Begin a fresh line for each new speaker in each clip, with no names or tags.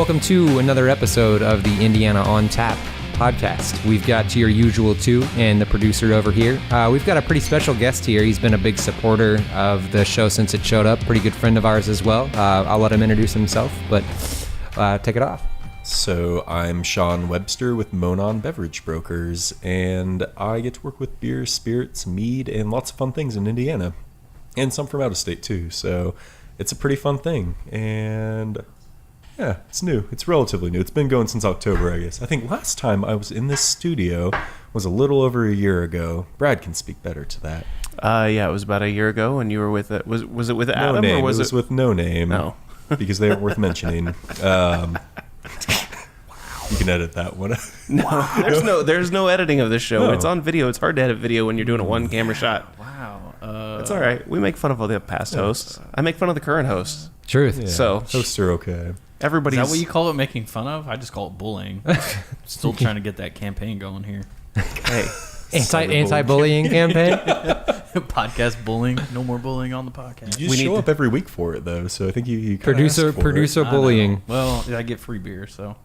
Welcome to another episode of the Indiana on Tap podcast. We've got your usual two and the producer over here. We've got a pretty special guest here. He's been a big supporter of the show since it showed up. Pretty good friend of ours as well. I'll let him introduce himself, but take it off.
So I'm Sean Webster with Monon Beverage Brokers, and I get to work with beer, spirits, mead, and lots of fun things in Indiana, and some from out of state too. So it's a pretty fun thing, and yeah, it's new. It's relatively new. It's been going since October, I guess. I think last time I was in this studio was a little over a year ago. Brad can speak better to that.
Yeah, it was about a year ago, and you were with it. Was it with Adam?
No name.
Or was
it was with no name.
No.
Because they aren't worth mentioning. You can edit that one.
No, there's no editing of this show.
No.
It's on video. It's hard to edit video when you're doing a one camera shot.
Wow.
It's all right. We make fun of all the past hosts. I make fun of the current hosts.
Truth.
Yeah,
So
hosts are okay.
everybody's.
Is that what you call it, making fun of? I just call it bullying. Still trying to get that campaign going here.
Hey,
Anti-bullying campaign.
Podcast bullying. No more bullying on the podcast.
You just show up every week for it, though, so I think you kinda
Producer
asked for it.
I know.
bullying.
Well, I get free beer, so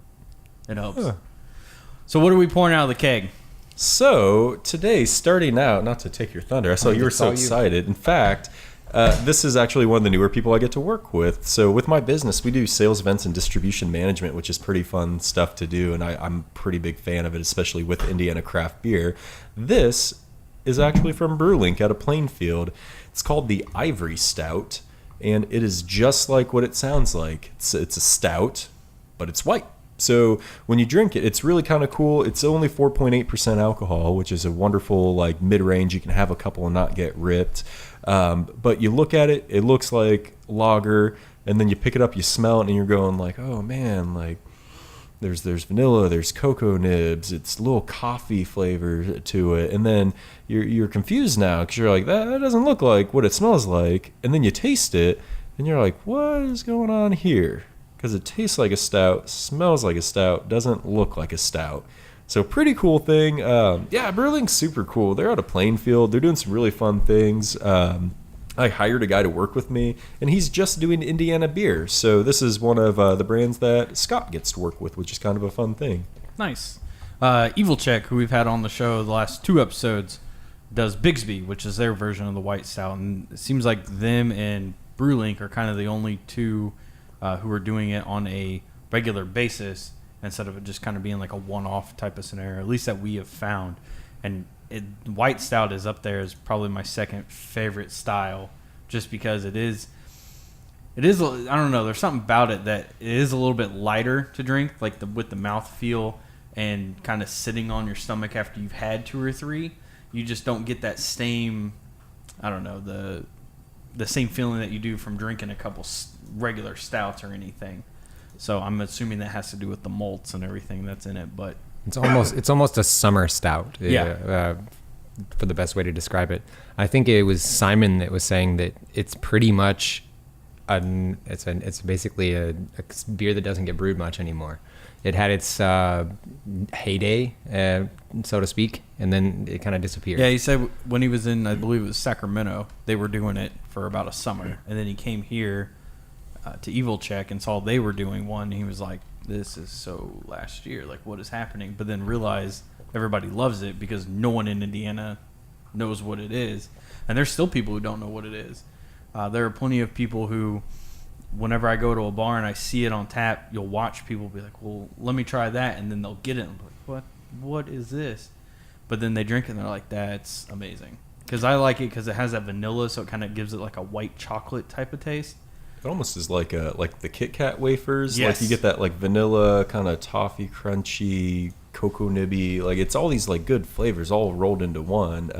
it helps.
Huh.
So what are we pouring out of the keg?
So today, starting out, not to take your thunder, I saw you were so excited. In fact, this is actually one of the newer people I get to work with. So with my business, we do sales events and distribution management, which is pretty fun stuff to do, and I'm a pretty big fan of it, especially with Indiana craft beer. This is actually from Brewing out of Plainfield. It's called the Ivory Stout, and it is just like what it sounds like. It's a stout, but it's white. So when you drink it, it's really kind of cool. It's only 4.8% alcohol, which is a wonderful like mid-range. You can have a couple and not get ripped. But you look at it, it looks like lager, and then you pick it up, you smell it, and you're going like, oh man, like there's vanilla, there's cocoa nibs, it's a little coffee flavor to it, and then you're confused now because you're like, that doesn't look like what it smells like, and then you taste it, and you're like, what is going on here? Because it tastes like a stout, smells like a stout, doesn't look like a stout. So pretty cool thing. Yeah, Brewing's super cool. They're out of Plainfield. They're doing some really fun things. I hired a guy to work with me, and he's just doing Indiana beer. So this is one of the brands that Scott gets to work with, which is kind of a fun thing.
Nice. Evil Check, who we've had on the show the last 2 episodes, does Bigsby, which is their version of the white stout. And it seems like them and Brewlink are kind of the only two who are doing it on a regular basis instead of it just kind of being like a one-off type of scenario, at least that we have found. And white stout is up there as probably my second favorite style, just because it is I don't know, there's something about it that it is a little bit lighter to drink, like with the mouth feel and kind of sitting on your stomach after you've had 2 or 3. You just don't get that same, I don't know, the same feeling that you do from drinking a couple regular stouts or anything. So I'm assuming that has to do with the malts and everything that's in it, but
It's almost a summer stout.
Yeah.
For the best way to describe it. I think it was Simon that was saying that it's pretty much it's basically a beer that doesn't get brewed much anymore. It had its heyday, so to speak, and then it kind of disappeared.
yeah, he said when he was in, I believe it was Sacramento, they were doing it for about a summer, and then he came here to Evil Check and saw they were doing one, and he was like, this is so last year, like what is happening? But then realized everybody loves it because no one in Indiana knows what it is, and there's still people who don't know what it is. There are plenty of people who, whenever I go to a bar and I see it on tap, you'll watch people be like, well, let me try that, and then they'll get it and be like, what is this? But then they drink it and they're like, that's amazing. Because I like it because it has that vanilla, so it kind of gives it like a white chocolate type of taste.
It almost is like the Kit Kat wafers.
Yes.
Like you get that like vanilla kind of toffee, crunchy, cocoa nibby. Like it's all these like good flavors all rolled into one.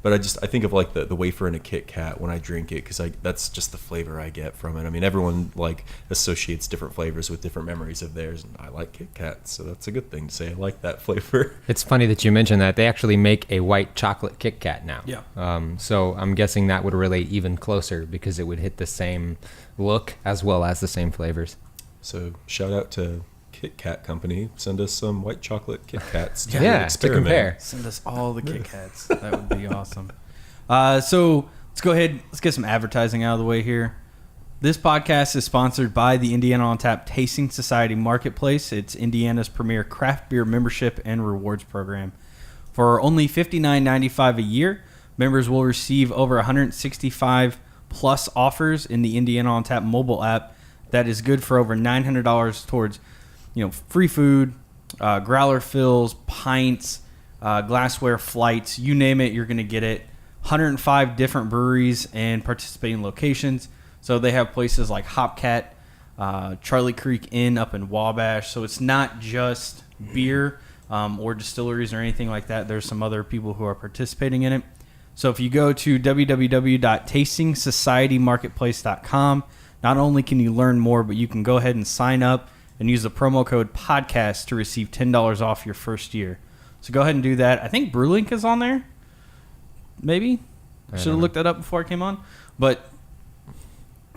But I think of like the wafer in a Kit Kat when I drink it because that's just the flavor I get from it. I mean, everyone like associates different flavors with different memories of theirs, and I like Kit Kats, so that's a good thing to say. I like that flavor.
It's funny that you mentioned that. They actually make a white chocolate Kit Kat now.
Yeah.
So I'm guessing that would relate even closer because it would hit the same look as well as the same flavors.
So shout out to Kit Kat Company. Send us some white chocolate Kit Kats to
to
experiment.
compare.
Send us all the Kit Kats. That would be awesome. So let's go ahead. Let's get some advertising out of the way here. This podcast is sponsored by the Indiana on Tap Tasting Society Marketplace. It's Indiana's premier craft beer membership and rewards program. For only $59.95 a year, members will receive over 165 plus offers in the Indiana on Tap mobile app. That is good for over $900 towards, free food, growler fills, pints, glassware, flights, you name it, you're going to get it. 105 different breweries and participating locations. So they have places like Hopcat, Charlie Creek Inn up in Wabash. So it's not just beer or distilleries or anything like that. There's some other people who are participating in it. So if you go to www.tastingsocietymarketplace.com, not only can you learn more, but you can go ahead and sign up and use the promo code podcast to receive $10 off your first year. So go ahead and do that. I think Brewlink is on there. Maybe. I should have looked that up before I came on. But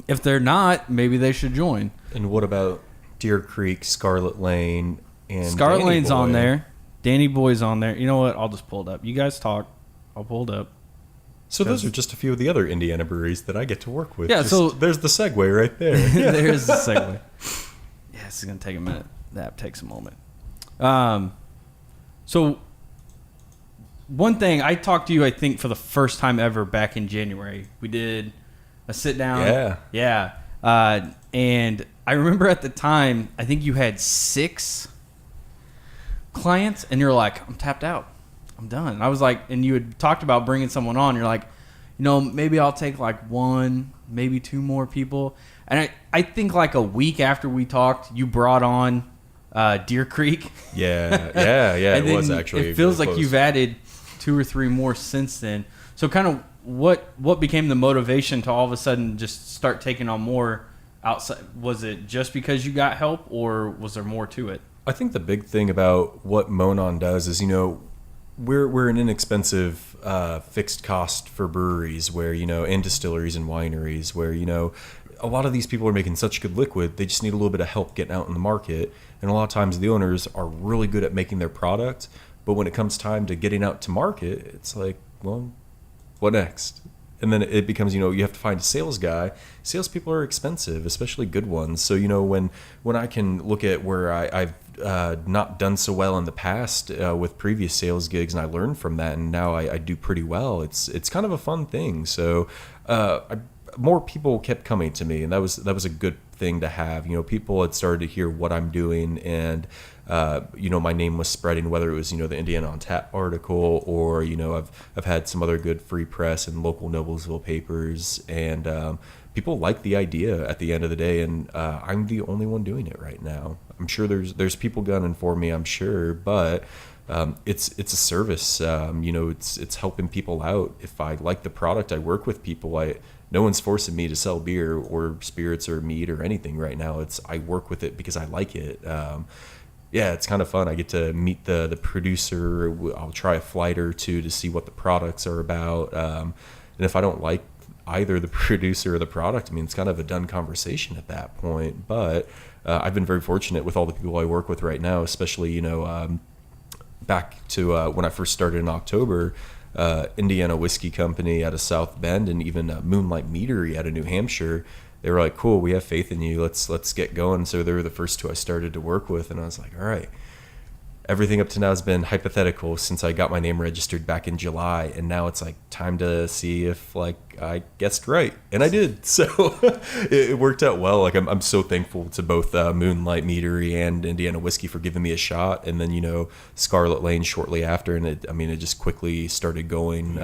if they're not, maybe they should join.
And what about Deer Creek, Scarlet Lane, and
Scarlet
Danny
Lane's
Boy?
on there. Danny Boy's on there. You know what? I'll just pull it up. You guys talk. I'll pull it up.
So those are just a few of the other Indiana breweries that I get to work with.
Yeah, so
there's the segue right there.
There's the segue. Yeah, this is going to take a minute. That takes a moment. So one thing, I talked to you, I think, for the first time ever back in January. We did a sit down. Yeah. And I remember at the time, I think you had 6 clients, and you're like, I'm tapped out. I'm done. And I was like, and you had talked about bringing someone on. You're like, maybe I'll take like 1, maybe 2 more people. And I think like a week after we talked, you brought on Deer Creek.
Yeah.
And
it was actually.
It feels
really
like
close.
you've added 2 or 3 more since then. So kind of what became the motivation to all of a sudden just start taking on more outside? Was it just because you got help, or was there more to it?
I think the big thing about what Monon does is, we're an inexpensive fixed cost for breweries where, and distilleries and wineries where, a lot of these people are making such good liquid, they just need a little bit of help getting out in the market. And a lot of times the owners are really good at making their product, but when it comes time to getting out to market, it's like, well, what next? And then it becomes, you have to find a sales guy. Salespeople are expensive, especially good ones. So, when I can look at where I've not done so well in the past with previous sales gigs, and I learned from that, and now I do pretty well. It's kind of a fun thing. So more people kept coming to me, and that was a good thing to have. People had started to hear what I'm doing, and my name was spreading, whether it was the Indiana on Tap article, or I've had some other good free press and local Noblesville papers, and people like the idea at the end of the day, and I'm the only one doing it right now. I'm sure there's people gunning for me, I'm sure, but it's a service. It's helping people out. If I like the product, I work with people. No one's forcing me to sell beer or spirits or mead or anything right now. I work with it because I like it. It's kind of fun. I get to meet the producer. I'll try a flight or two to see what the products are about. And if I don't like either the producer or the product, it's kind of a done conversation at that point. But I've been very fortunate with all the people I work with right now, especially, back to when I first started in October, Indiana Whiskey Company out of South Bend, and even Moonlight Meadery out of New Hampshire. They were like, cool, we have faith in you. Let's get going. So they were the first 2 I started to work with. And I was like, all right. Everything up to now has been hypothetical since I got my name registered back in July. And now it's like time to see if I guessed right. And I did. So it worked out well. Like I'm so thankful to both Moonlight Meadery and Indiana Whiskey for giving me a shot. And then, Scarlet Lane shortly after. And it just quickly started going.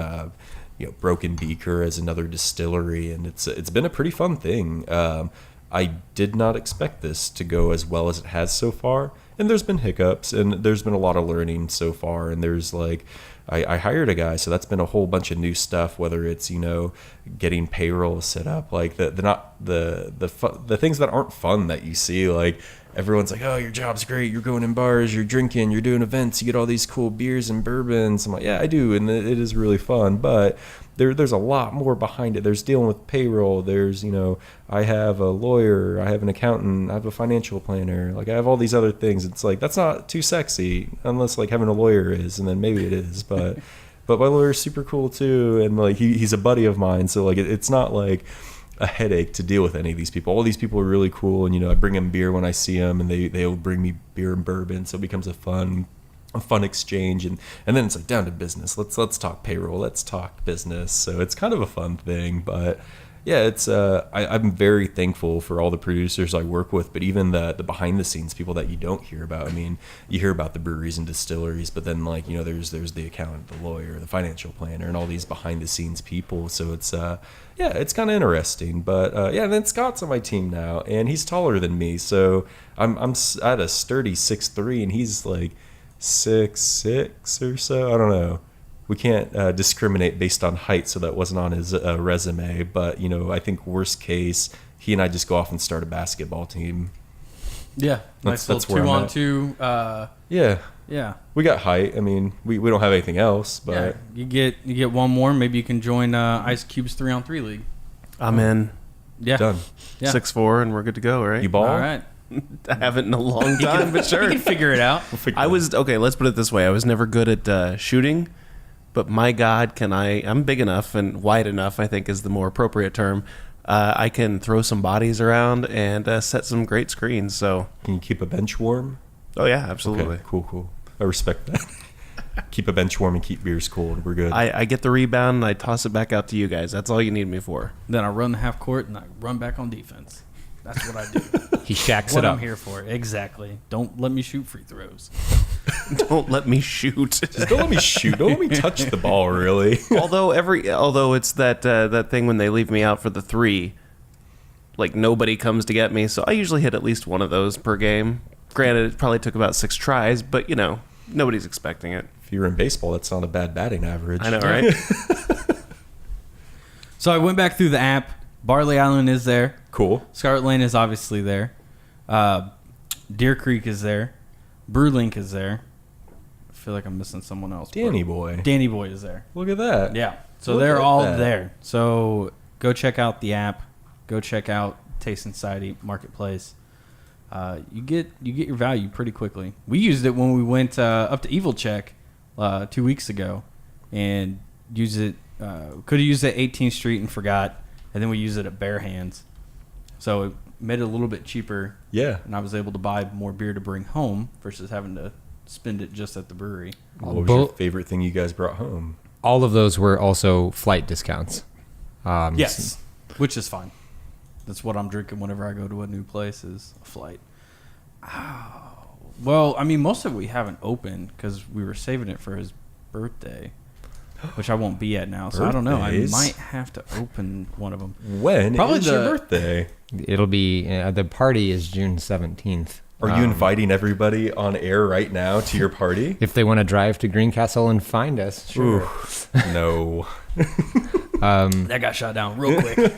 Broken Beaker as another distillery, and it's been a pretty fun thing. I did not expect this to go as well as it has so far, and there's been hiccups, and there's been a lot of learning so far, and there's I hired a guy, so that's been a whole bunch of new stuff, whether it's getting payroll set up, like the things that aren't fun that you see, like everyone's like, oh, your job's great, you're going in bars, you're drinking, you're doing events, you get all these cool beers and bourbons. I'm like, yeah, I do, and it is really fun, but there's a lot more behind it. There's dealing with payroll, there's I have a lawyer, I have an accountant, I have a financial planner, I have all these other things. It's like, that's not too sexy unless having a lawyer is, and then maybe it is, but my lawyer's super cool too, and he's a buddy of mine, so it's not like a headache to deal with any of these people. All these people are really cool, and I bring them beer when I see them, and they'll bring me beer and bourbon, so it becomes a fun exchange, and then it's like down to business. Let's talk payroll, let's talk business. So it's kind of a fun thing, but yeah, it's I'm very thankful for all the producers I work with, but even the behind the scenes people that you don't hear about. I mean, you hear about the breweries and distilleries, but then there's the accountant, the lawyer, the financial planner, and all these behind the scenes people. So it's it's kind of interesting. But and then Scott's on my team now, and he's taller than me, so I'm at a sturdy 6'3", and he's like 6'6" or so. I don't know. We can't discriminate based on height, so that wasn't on his resume. But I think worst case, he and I just go off and start a basketball team.
Yeah, nice little 2-on-2. Yeah.
We got height. I mean, we don't have anything else, but
you get one more. Maybe you can join Ice Cube's 3-on-3 league.
I'm in.
Yeah,
done.
Yeah.
6'4", and we're good to go, right?
You ball?
All right.
I haven't in a long time, but sure.
You can figure it out.
Okay. Let's put it this way: I was never good at shooting. But my God, I'm big enough and wide enough, I think is the more appropriate term. I can throw some bodies around and set some great screens. So
can you keep a bench warm?
Oh, yeah, absolutely.
Okay, cool. I respect that. Keep a bench warm and keep beers cold. We're good.
I get the rebound and I toss it back out to you guys. That's all you need me for.
Then I run the half court and I run back on defense. That's what I do.
He shacks
what
it up.
I'm here for. Exactly. Don't let me shoot free throws.
Don't let me shoot.
Just don't let me shoot. Don't let me touch the ball, really.
although it's that thing when they leave me out for the 3, like nobody comes to get me. So I usually hit at least one of those per game. Granted, it probably took about 6 tries, but nobody's expecting it.
If you were in baseball, that's not a bad batting average.
I know, right?
So I went back through the app. Barley Island is there.
Cool.
Scarlet Lane is obviously there. Deer Creek is there. Brewlink is there. I feel like I'm missing someone else.
Danny Boy.
Danny Boy is there.
Look at that.
Yeah. So
Look
they're
at
all
that.
there. So go check out the app. Go check out Taste and Society Marketplace. You get your value pretty quickly. We used it when we went up to Evil Check 2 weeks ago, and used it. Could have used it at 18th Street and forgot, and then we used it at Bare Hands. So it made it a little bit cheaper.
Yeah.
And I was able to buy more beer to bring home versus having to spend it just at the brewery.
What was your favorite thing you guys brought home?
All of those were also flight discounts.
Yes, which is fine. That's what I'm drinking whenever I go to a new place is a flight. Oh, well, I mean, most of it we haven't opened because we were saving it for his birthday, which I won't be at now. So I don't know. I might have to open one of them.
When?
Probably
is your birthday?
It'll be the party is June 17th.
Are you inviting everybody on air right now to your party?
If they want to drive to Greencastle and find us, sure.
No.
That got shot down real quick.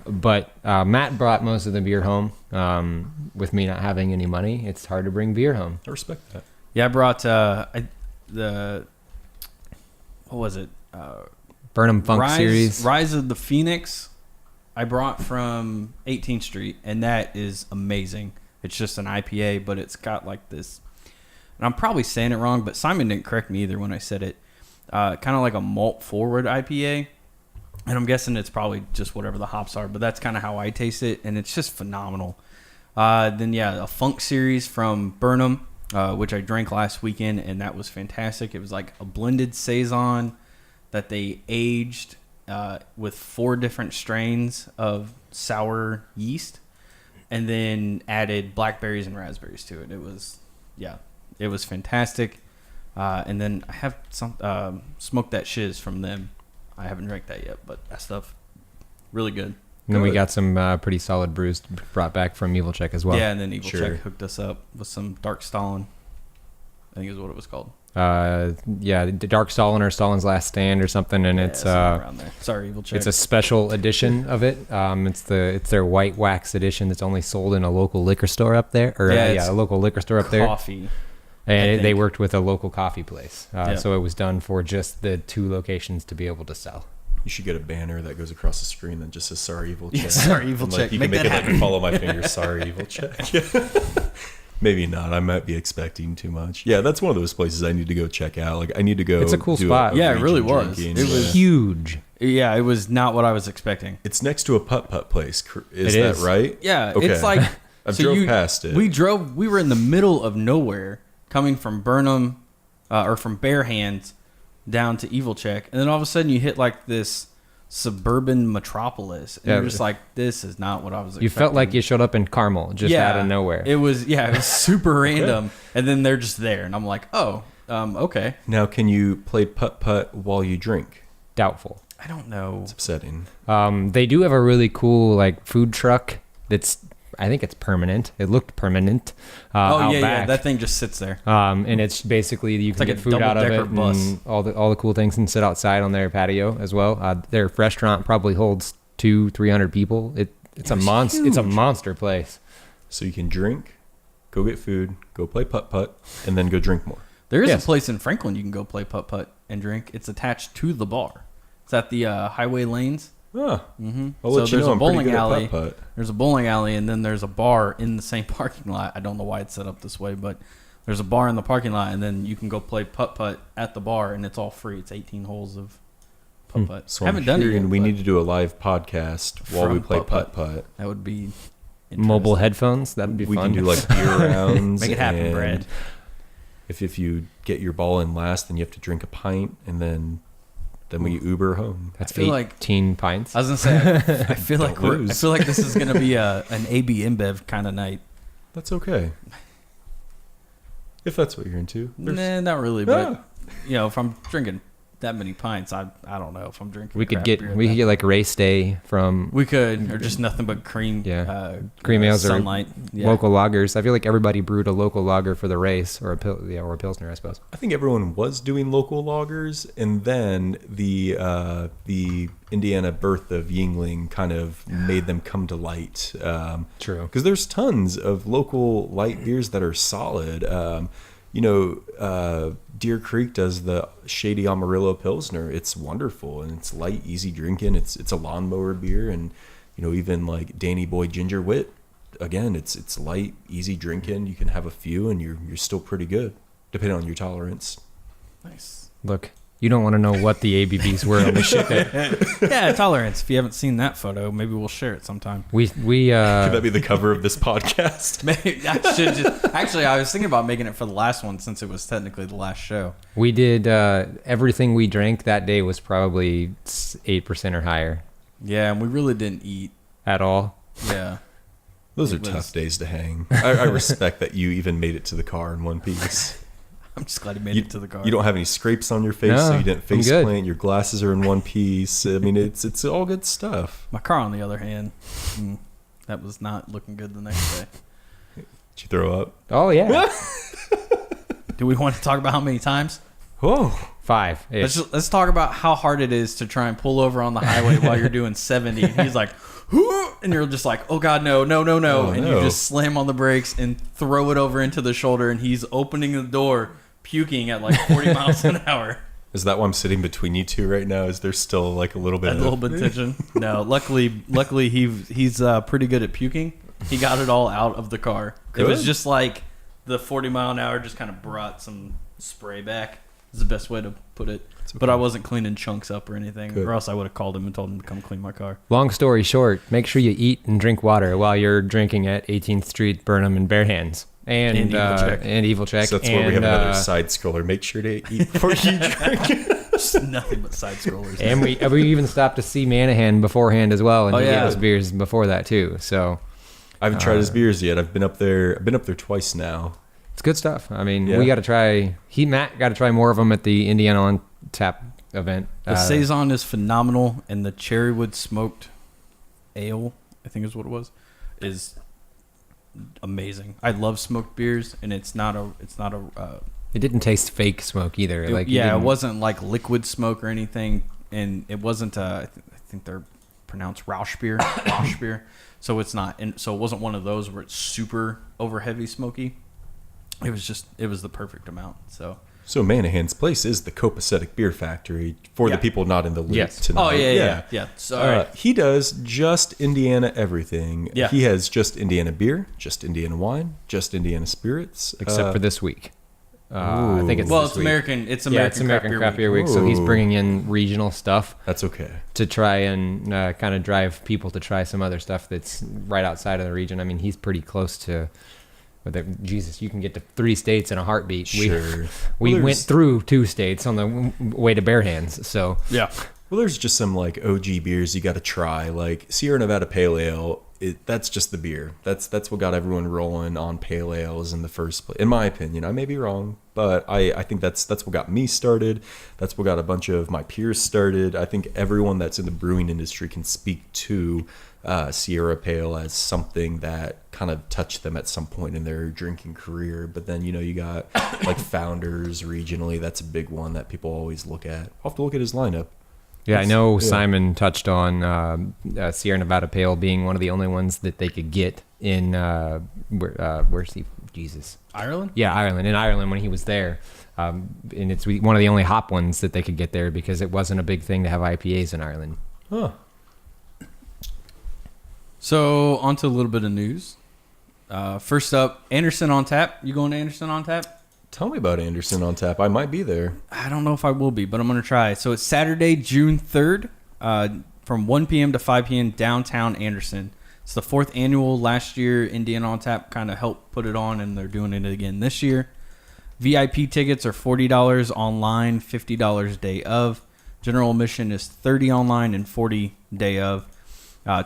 But Matt brought most of the beer home. With me not having any money, it's hard to bring beer home.
I respect that.
Yeah, I brought what was it?
Burnham Funk series.
Rise of the Phoenix. I brought from 18th Street, and that is amazing. It's just an IPA, but it's got like this, and I'm probably saying it wrong, but Simon didn't correct me either when I said it. Kind of like a malt forward IPA, and I'm guessing it's probably just whatever the hops are, but that's kind of how I taste it, and it's just phenomenal. Then a Funk series from Burnham, which I drank last weekend, and that was fantastic. It was like a blended saison that they aged with 4 different strains of sour yeast, and then added blackberries and raspberries to it. It was fantastic. And then I have some smoked that shiz from them. I haven't drank that yet, but that stuff really good.
And then we got some pretty solid brews brought back from Evil Check as well.
Yeah, and then Evil Check hooked us up with some Dark Stalin. I think is what it was called.
The Dark Stalin or Stalin's Last Stand or something, and it's
around there. Sorry, Evil Check.
It's a special edition of it. It's their white wax edition that's only sold in a local liquor store up there, a local liquor store up there.
Coffee.
And they worked with a local coffee place, so it was done for just the 2 locations to be able to sell.
You should get a banner that goes across the screen that just says "Sorry, Evil Check."
Sorry, Evil Check.
You can make it like follow my finger. Sorry, Evil Check. Maybe not. I might be expecting too much. Yeah, that's one of those places I need to go check out. Like, I need to go.
It's a cool spot.
Yeah, it really
region
was.
drinking.
It was
huge.
Yeah, it was not what I was expecting.
It's next to a putt-putt place. Is
It
that
is.
right?
Yeah,
Okay.
it's like
I drove past it.
We were in the middle of nowhere, coming from Burnham, or from Bare Hands, down to Evil Check, and then all of a sudden you hit like this suburban metropolis, and you're just like, this is not what I was expecting.
You felt like you showed up in Carmel, just out of nowhere.
It was super random, and then they're just there, and I'm like, oh, okay.
Now, can you play putt-putt while you drink?
Doubtful.
I don't know.
It's upsetting.
They do have a really cool like food truck that's, I think it's permanent. It looked permanent. Out
yeah,
back.
that thing just sits there.
And it's basically you can
like
get
a
food out of it
double-decker bus.
and all the cool things, and sit outside on their patio as well. Their restaurant probably holds 200-300 people. It's a monster. It's a monster place.
So you can drink, go get food, go play putt-putt, and then go drink more.
There is a place in Franklin you can go play putt-putt and drink. It's attached to the bar. It's at the Highway Lanes.
I'll
So
let you
there's
know.
a
I'm pretty
bowling
good at
alley.
putt-putt.
There's a bowling alley, and then there's a bar in the same parking lot. I don't know why it's set up this way, but there's a bar in the parking lot, and then you can go play putt-putt at the bar, and it's all free. It's 18 holes of putt-putt.
So
Haven't done it yet,
we
but
need to do a live podcast while we
From
play
putt-putt.
putt-putt.
that would be
Mobile
interesting.
headphones. That'd be
We
fun.
can do like beer rounds.
Make it happen,
and
Brad.
If you get your ball in last, then you have to drink a pint, and then we Uber home.
That's
I feel like-
18 pints.
I was gonna say, I feel like
Don't
I
lose.
feel like this is gonna be an AB InBev kind of night.
That's okay. If that's what you're into.
Nah, not really. But if I'm drinking that many pints, I don't know if I'm drinking.
we could
craft
get
beer
we
that-
could get like race day from
We could, or just nothing but cream.
cream ales or
sunlight. Yeah.
local lagers. I feel like everybody brewed a local lager for the race, or or a pilsner, I suppose.
I think everyone was doing local lagers, and then the Indiana birth of Yingling kind of made them come to light.
True.
Because there's tons of local light beers that are solid. Deer Creek does the Shady Amarillo Pilsner. It's wonderful, and it's light, easy drinking. It's a lawnmower beer, and even like Danny Boy Ginger Wit. Again, it's light, easy drinking. You can have a few, and you're still pretty good, depending on your tolerance.
Nice.
Look, you don't want to know what the ABVs were when we ship it.
Yeah, tolerance. If you haven't seen that photo, maybe we'll share it sometime.
We
Could that be the cover of this podcast?
Maybe I should just. Actually, I was thinking about making it for the last one since it was technically the last show.
we did everything we drank that day was probably 8% or higher
Yeah, and we really didn't eat.
at all.
Yeah.
Those are
It was-
tough days to hang. I respect that you even made it to the car in one piece.
I'm just glad he made it to the car.
You don't have any scrapes on your face,
No,
so you didn't
I'm
face
good.
plant. Your glasses are in one piece. I mean, it's all good stuff.
My car, on the other hand, that was not looking good the next day.
Did you throw up?
Oh yeah.
Do we want to talk about how many times?
Oh,
5.
Let's talk about how hard it is to try and pull over on the highway while you're doing 70. And he's like, "Whoo," and you're just like, oh God, no.
Oh,
and
no.
you just slam on the brakes and throw it over into the shoulder, and he's opening the door, puking at like 40 miles an hour.
is that why I'm sitting between you two right now? Is there still like a little bit?
A little bit of tension. No, luckily he's pretty good at puking. He got it all out of the car. It was
Good.
just like the 40 mile an hour just kind of brought some spray back. Is the best way to put it. But I wasn't cleaning chunks up or anything,
Good.
or else I would have called him and told him to come clean my car.
Long story short, make sure you eat and drink water while you're drinking at 18th Street, Burnham, and Bare Hands. And
Evil Check.
And Evil Check.
So that's where we have
And,
another side scroller. Make sure to eat before you drink.
Just nothing but side scrollers.
And we even stopped to see Manahan beforehand as well, and
Oh,
he
yeah.
gave us beers before that too. So
I haven't tried his beers yet. I've been up there twice now.
it's good stuff. I mean,
Yeah.
we got to try. Matt got to try more of them at the Indiana on Tap event.
The saison is phenomenal, and the cherrywood smoked ale, I think is what it was, is amazing. I love smoked beers, and it's not a
It didn't taste fake smoke either.
it wasn't like liquid smoke or anything, and it wasn't. I think they're pronounced Rausch beer, Rausch beer. So it's not, and so it wasn't one of those where it's super over heavy smoky. It was the perfect amount. So
So Manahan's place is the copacetic beer factory for the people not in the loop
Yes.
tonight.
Oh, yeah. So,
He does just Indiana everything.
Yeah.
He has just Indiana beer, just Indiana wine, just Indiana spirits.
Except for this week. I think it's
well,
this
it's
week.
American. It's
Yeah,
American,
it's American Craft Beer
Week.
Week, so he's
Ooh.
bringing in regional stuff
That's okay.
to try and kind of drive people to try some other stuff that's right outside of the region. I mean, he's pretty close to. Jesus, you can get to 3 states in a heartbeat.
Sure.
We
Well,
went
there's-
through 2 states on the way to Bare Hands, so
Yeah.
Well, there's just some like OG beers you got to try, like Sierra Nevada Pale Ale. That's just the beer. That's what got everyone rolling on pale ales in the first place. In my opinion, I may be wrong, but I think that's what got me started. That's what got a bunch of my peers started. I think everyone that's in the brewing industry can speak to Sierra Pale as something that kind of touched them at some point in their drinking career. But then you got like Founders regionally. That's a big one that people always look at. I'll have to look at his lineup.
yeah, I know Simon touched on Sierra Nevada Pale being one of the only ones that they could get in where's he? Jesus.
Ireland?
Yeah, Ireland. In Ireland when he was there. And it's one of the only hop ones that they could get there because it wasn't a big thing to have IPAs in Ireland.
Huh.
So, on to a little bit of news. First up, Anderson on Tap. You going to Anderson on Tap?
Tell me about Anderson on Tap. I might be there.
I don't know if I will be, but I'm going to try. So, it's Saturday, June 3rd, from 1 p.m. to 5 p.m. downtown Anderson. It's the 4th annual. Last year, Indiana on Tap kind of helped put it on, and they're doing it again this year. VIP tickets are $40 online, $50 day of. General admission is $30 online and $40 day of.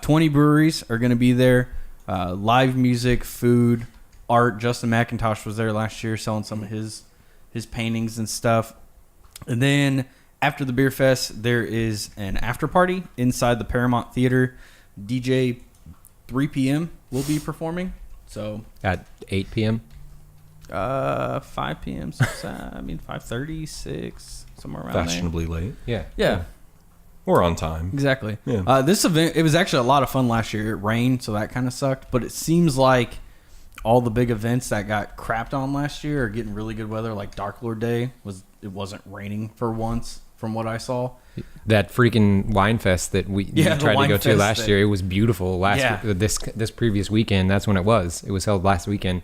20 breweries are going to be there. Live music, food, art. Justin McIntosh was there last year selling some of his paintings and stuff. And then after the beer fest, there is an after party inside the Paramount Theater. DJ 3 p.m. will be performing. So
At 8 p.m.?
5 p.m. 5:30, 6, somewhere around
Fashionably late.
Yeah.
there. Yeah.
Or on time.
Exactly.
Yeah.
This event, it was actually a lot of fun last year. It rained, so that kind of sucked. But it seems like all the big events that got crapped on last year are getting really good weather. Like Dark Lord Day it wasn't raining for once, from what I saw.
That freaking wine fest that we
Yeah, the
tried to
wine
go to
fest
last
that-
year, it was beautiful. This previous weekend, that's when it was. It was held last weekend.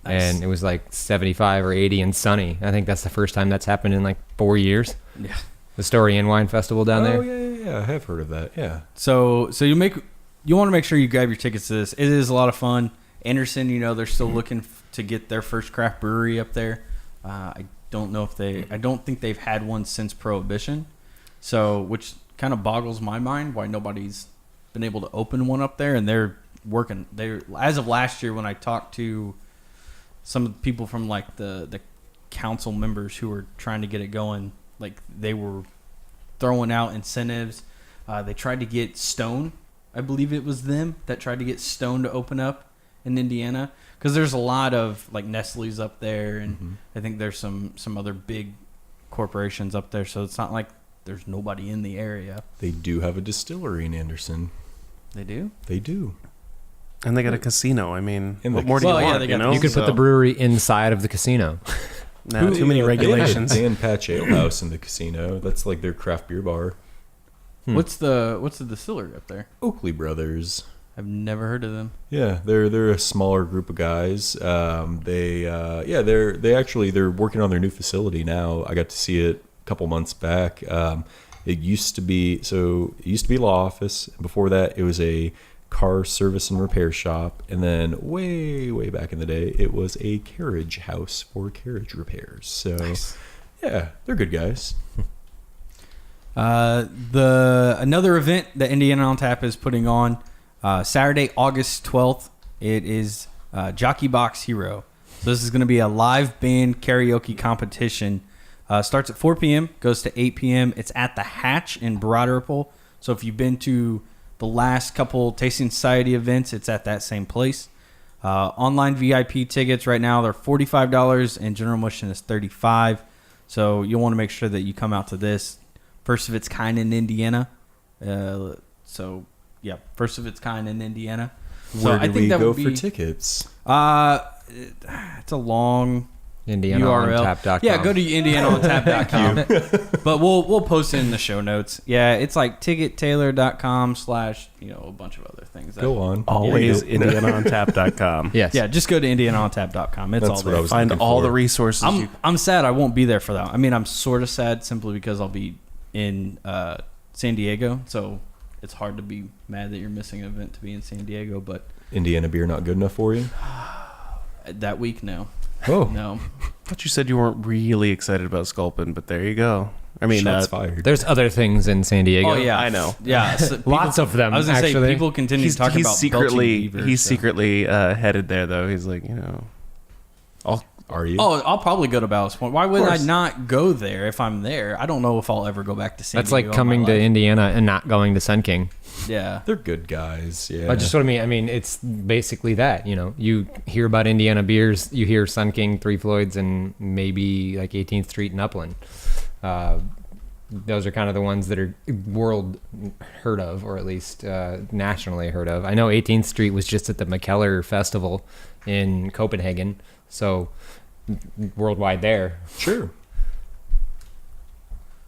Nice.
And it was like 75 or 80 and sunny. I think that's the first time that's happened in like 4 years.
Yeah.
The Story and Wine Festival down there.
Oh, yeah. I have heard of that. Yeah.
So you want to make sure you grab your tickets to this. It is a lot of fun. Anderson, they're still looking to get their first craft brewery up there. I don't think they've had one since Prohibition. So, which kind of boggles my mind why nobody's been able to open one up there, and they're working. As of last year when I talked to some of the people from like the council members who were trying to get it going, like they were throwing out incentives. They tried to get Stone. I believe it was them that tried to get Stone to open up in Indiana, because there's a lot of like Nestle's up there, and I think there's some other big corporations up there. So it's not like there's nobody in the area.
They do have a distillery in Anderson.
They do.
They do.
And they got a casino. I mean,
And
what
the-
more do you
Well, yeah,
want?
they
You
got
know?
You could put the brewery inside of the casino.
No, too many regulations.
They have a Dan Patch Ale House in the casino. That's like their craft beer bar.
What's the distillery up there?
Oakley Brothers.
I've never heard of them.
Yeah, they're a smaller group of guys. They're working on their new facility now. I got to see it a couple months back. It used to be law office. Before that, it was a car service and repair shop, and then way back in the day, it was a carriage house for carriage repairs. So, yeah, they're good guys.
Another event that Indiana on Tap is putting on Saturday, August 12th. It is Jockey Box Hero. So this is going to be a live band karaoke competition. Starts at 4 p.m., goes to 8 p.m. It's at the Hatch in Broad Ripple. So if you've been to the last couple Tasting Society events, it's at that same place. Online VIP tickets right now, they're $45 and general admission is $35. So you'll want to make sure that you come out to this. First of its kind in Indiana. First of its kind in Indiana.
Where do we
that
go
would
for
be-
tickets?
It's a long
IndianaOnTap.com.
Yeah, go to IndianaOnTap.com. But we'll post it in the show notes. Yeah, it's like TicketTailor.com / a bunch of other things.
Go on.
Always IndianaOnTap.com.
Yes.
Yeah, just go to IndianaOnTap.com. It's
That's
all
what
there.
I was
Find
looking
all
for.
the resources.
I'm sad I won't be there for that. I mean, I'm sort of sad simply because I'll be in San Diego, so it's hard to be mad that you're missing an event to be in San Diego. But
Indiana beer not good enough for you?
that week, no.
Oh.
No.
I thought you said you weren't really excited about Sculpin, but there you go. I mean,
Shots fired.
There's other things in San Diego.
Oh yeah,
I know.
Yeah, so
Lots of them,
I was gonna say
actually.
people continue to talk about
secretly
belching beavers,
he's
so.
secretly headed there though. He's like,
Are you?
Oh, I'll probably go to Ballast Point. Why would I
course.
not go there if I'm there? I don't know if I'll ever go back to San
That's
Diego.
like coming to
in my life.
Indiana and not going to Sun King.
Yeah.
They're good guys. Yeah.
But just what I mean. I mean, it's basically that. You hear about Indiana beers, you hear Sun King, Three Floyds, and maybe like 18th Street and Upland. Those are kind of the ones that are world heard of, or at least nationally heard of. I know 18th Street was just at the McKellar Festival in Copenhagen, so worldwide there.
Sure.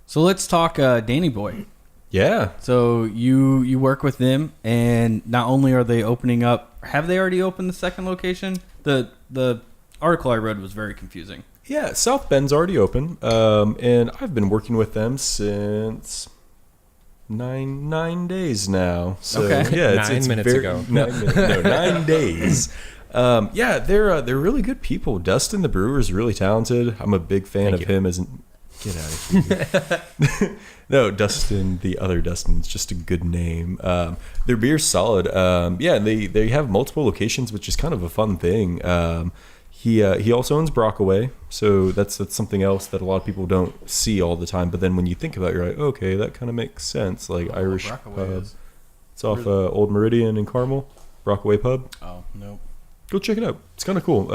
So let's talk Danny Boy.
Yeah.
So you work with them, and not only are they opening up, have they already opened the second location? The article I read was very confusing.
Yeah. South Bend's already open. And I've been working with them since nine days now. So
Okay.
yeah,
9 minutes ago.
9 days. Yeah, they're really good people. Dustin the brewer is really talented. I'm a big fan
Thank
of
you.
him as get out of here. No, Dustin, the other Dustin. It's just a good name. Their beer's solid. Yeah, and they have multiple locations, which is kind of a fun thing. He also owns Brockaway, so that's something else that a lot of people don't see all the time. But then when you think about it, you're like, okay, that kind of makes sense. Like Irish
Brockaway
pub.
is.
It's off Old Meridian in Carmel. Brockaway Pub.
Oh no.
Go check it out. It's kind of cool.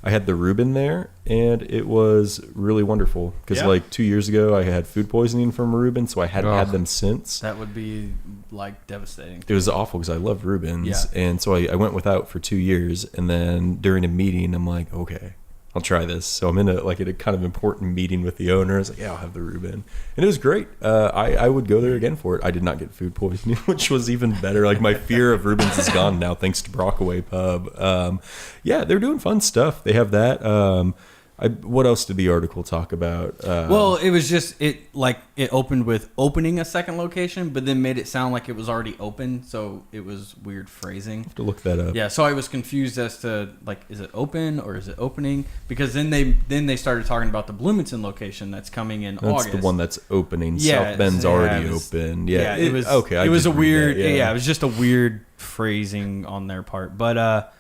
I had the Reuben there, and it was really wonderful because
Yeah.
like 2 years ago I had food poisoning from a Reuben, so I hadn't
Ugh.
had them since.
That would be like devastating.
It was awful because I love Reubens,
Yeah.
and so I went without for 2 years, and then during a meeting I'm like, okay, I'll try this. So I'm in a kind of important meeting with the owner. I was like, yeah, I'll have the Reuben, and it was great. I would go there again for it. I did not get food poisoning, which was even better. Like my fear of Reubens is gone now thanks to Brockaway Pub. Yeah, they're doing fun stuff. They have that. What else did the article talk about?
Well, it was just it opened with opening a second location, but then made it sound like it was already open, so it was weird phrasing.
to look that up.
Yeah, so I was confused as to like, is it open or is it opening? Because then they started talking about the Bloomington location that's coming in
That's
August.
the one that's opening.
Yeah,
South Bend's
yeah,
already
it was-
open. Yeah,
it was
okay. I
It was
did
a
read
weird.
that,
Yeah, it was just a weird phrasing on their part. But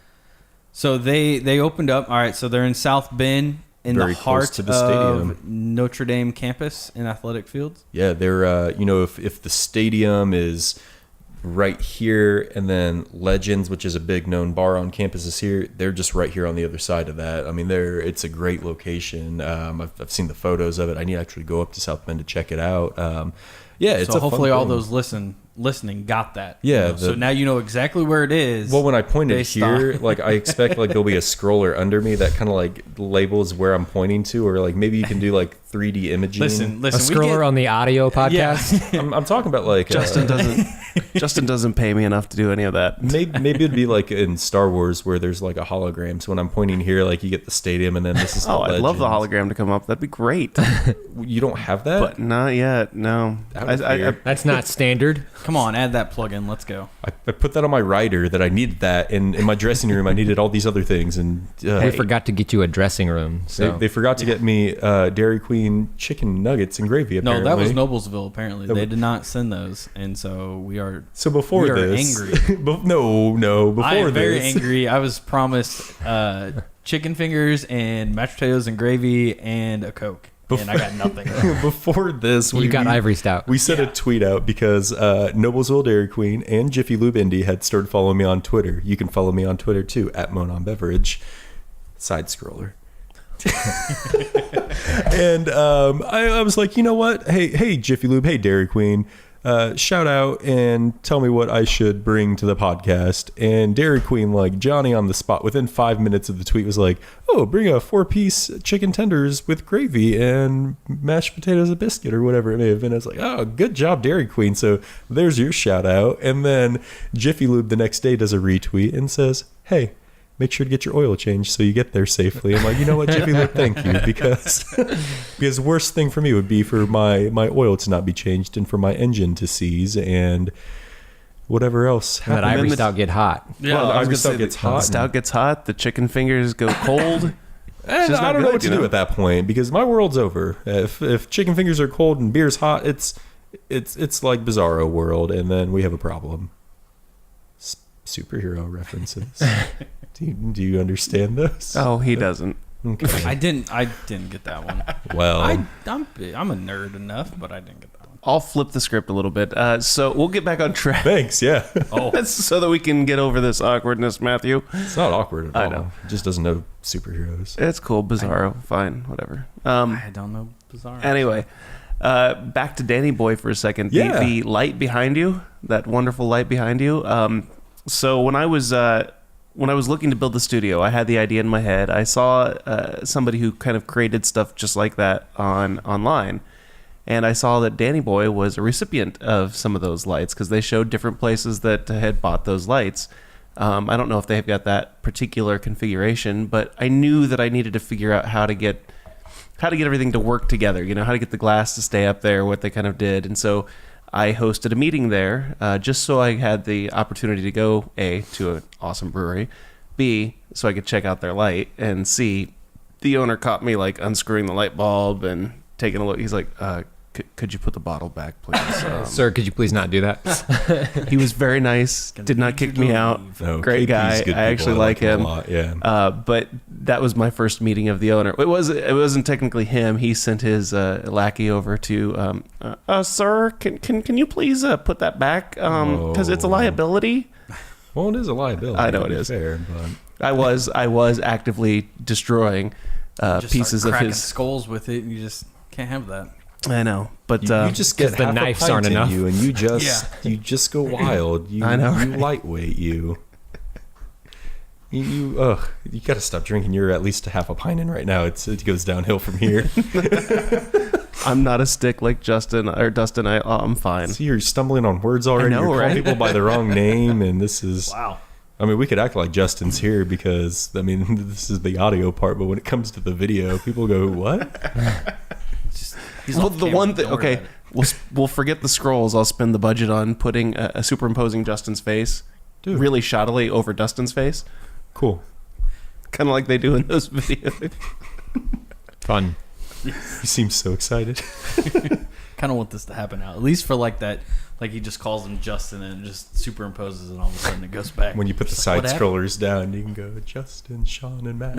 so they opened up. All right, so they're in South Bend. In
Very
the
close
heart
to the
of
stadium.
Notre Dame campus in athletic fields.
Yeah, they're if the stadium is right here, and then Legends, which is a big known bar on campus, is here. They're just right here on the other side of that. I mean, it's a great location. I've seen the photos of it. I need to actually go up to South Bend to check it out. Yeah, it's
So
a fun
hopefully all
thing.
those listening got that.
Yeah,
So now you know exactly where it is.
Well, when I pointed
based
here,
on-
like I expect like there'll be a scroller under me that kind of like labels where I'm pointing to, or like maybe you can do like 3D imaging.
listen.
A
we
scroller
get-
on the audio podcast.
I'm talking about like
Justin doesn't pay me enough to do any of that.
maybe it'd be like in Star Wars where there's like a hologram. So when I'm pointing here, like you get the stadium, and then this is.
Oh,
the
I'd love the
Legends.
hologram to come up. That'd be great.
You don't have that?
But not yet. No.
That was weird.
That's not standard.
Come on, add that plug-in. Let's go.
I put that on my rider that I needed that, and in my dressing room I needed all these other things, and
We forgot to get you a dressing room. So
they forgot to get me Dairy Queen chicken nuggets and gravy.
No,
Apparently.
that was Noblesville. Apparently,
That
they
was-
did not send those, and so we are.
So before
we are
this,
angry.
Before
I am very
this,
angry. I was promised chicken fingers and mashed potatoes and gravy and a Coke, and I got nothing.
Before this,
you got Ivory Stout.
We sent a tweet out because Noblesville Dairy Queen and Jiffy Lube Indy had started following me on Twitter. You can follow me on Twitter too at Monon Beverage. Side scroller. And I was like, you know what? Hey, Jiffy Lube. Hey, Dairy Queen. shout out and tell me what I should bring to the podcast. And Dairy Queen, like Johnny on the spot, within 5 minutes of the tweet was like, oh, bring a 4-piece chicken tenders with gravy and mashed potatoes and biscuit or whatever it may have been. I was like, oh, good job, Dairy Queen. So there's your shout out. And then Jiffy Lube the next day does a retweet and says, hey, make sure to get your oil changed so you get there safely. I'm like, you know what, Jiffy Lube, thank you, because the worst thing for me would be for my oil to not be changed and for my engine to seize and whatever else.
And that Ivory Stout get hot.
Yeah,
well, the
I was
Ivory
gonna
Stout
say
gets
the
hot.
Stout gets hot. The chicken fingers go cold.
And I don't know what to do at that point because my world's over. If chicken fingers are cold and beer's hot, it's like Bizarro world, and then we have a problem. Superhero references. Do you understand those?
Oh, he doesn't.
Okay.
I didn't get that one.
Well,
I'm a nerd enough, but I didn't get that one.
I'll flip the script a little bit. So we'll get back on track.
thanks. Yeah,
That's so that we can get over this awkwardness, Matthew.
it's not awkward at all.
I know.
It just doesn't know superheroes.
It's cool. Bizarro. Fine. Whatever.
I don't know. Bizarre.
Anyway, back to Danny Boy for a second.
Yeah.
The light behind you, that wonderful light behind you. So when I was looking to build the studio, I had the idea in my head. I saw somebody who kind of created stuff just like that online. And I saw that Danny Boy was a recipient of some of those lights because they showed different places that had bought those lights. I don't know if they've got that particular configuration, but I knew that I needed to figure out how to get everything to work together, how to get the glass to stay up there, what they kind of did. And so I hosted a meeting there just so I had the opportunity to go, A, to an awesome brewery, B, so I could check out their light, and C, the owner caught me like unscrewing the light bulb and taking a look. He's like, could you put the bottle back, please?
Sir, could you please not do that?
He was very nice, did not kick me out.
No,
Great
KP's
guy.
good
I actually
people.
like him.
a lot. Yeah.
But that was my first meeting of the owner. It wasn't technically him. He sent his lackey over to, sir, can you please put that back? Because it's a liability.
Well, it is a liability.
I know
to
it
be
is.
fair, but
I was actively destroying
Just
pieces
start
of
cracking
his.
skulls with it. And you just can't have that.
I know, but
you just get
'cause the
half
knives
a pint
aren't
in
enough.
you, and you just go wild.
I know,
You
right?
lightweight you. You got to stop drinking. You're at least a half a pint in right now. It goes downhill from here.
I'm not a stick like Justin or Dustin. I'm fine.
See, you're stumbling on words already.
I know,
You're calling
right?
people by the wrong name, and this is.
Wow.
I mean, we could act like Justin's here because this is the audio part, but when it comes to the video, people go, "What?"
He's
Well,
on
the
camera.
one thing.
Don't worry
Okay,
about it.
we'll forget the scrolls. I'll spend the budget on putting superimposing Justin's face,
Dude.
really shoddily over Dustin's face,
Cool.
kind of like they do in those videos.
Fun.
You seem so excited.
Kind of want this to happen now, at least for like that. Like he just calls him Justin and just superimposes, and all of a sudden it goes back.
When you put the
Just
side
like, what
scrollers down, you can go Justin, Sean, and Matt.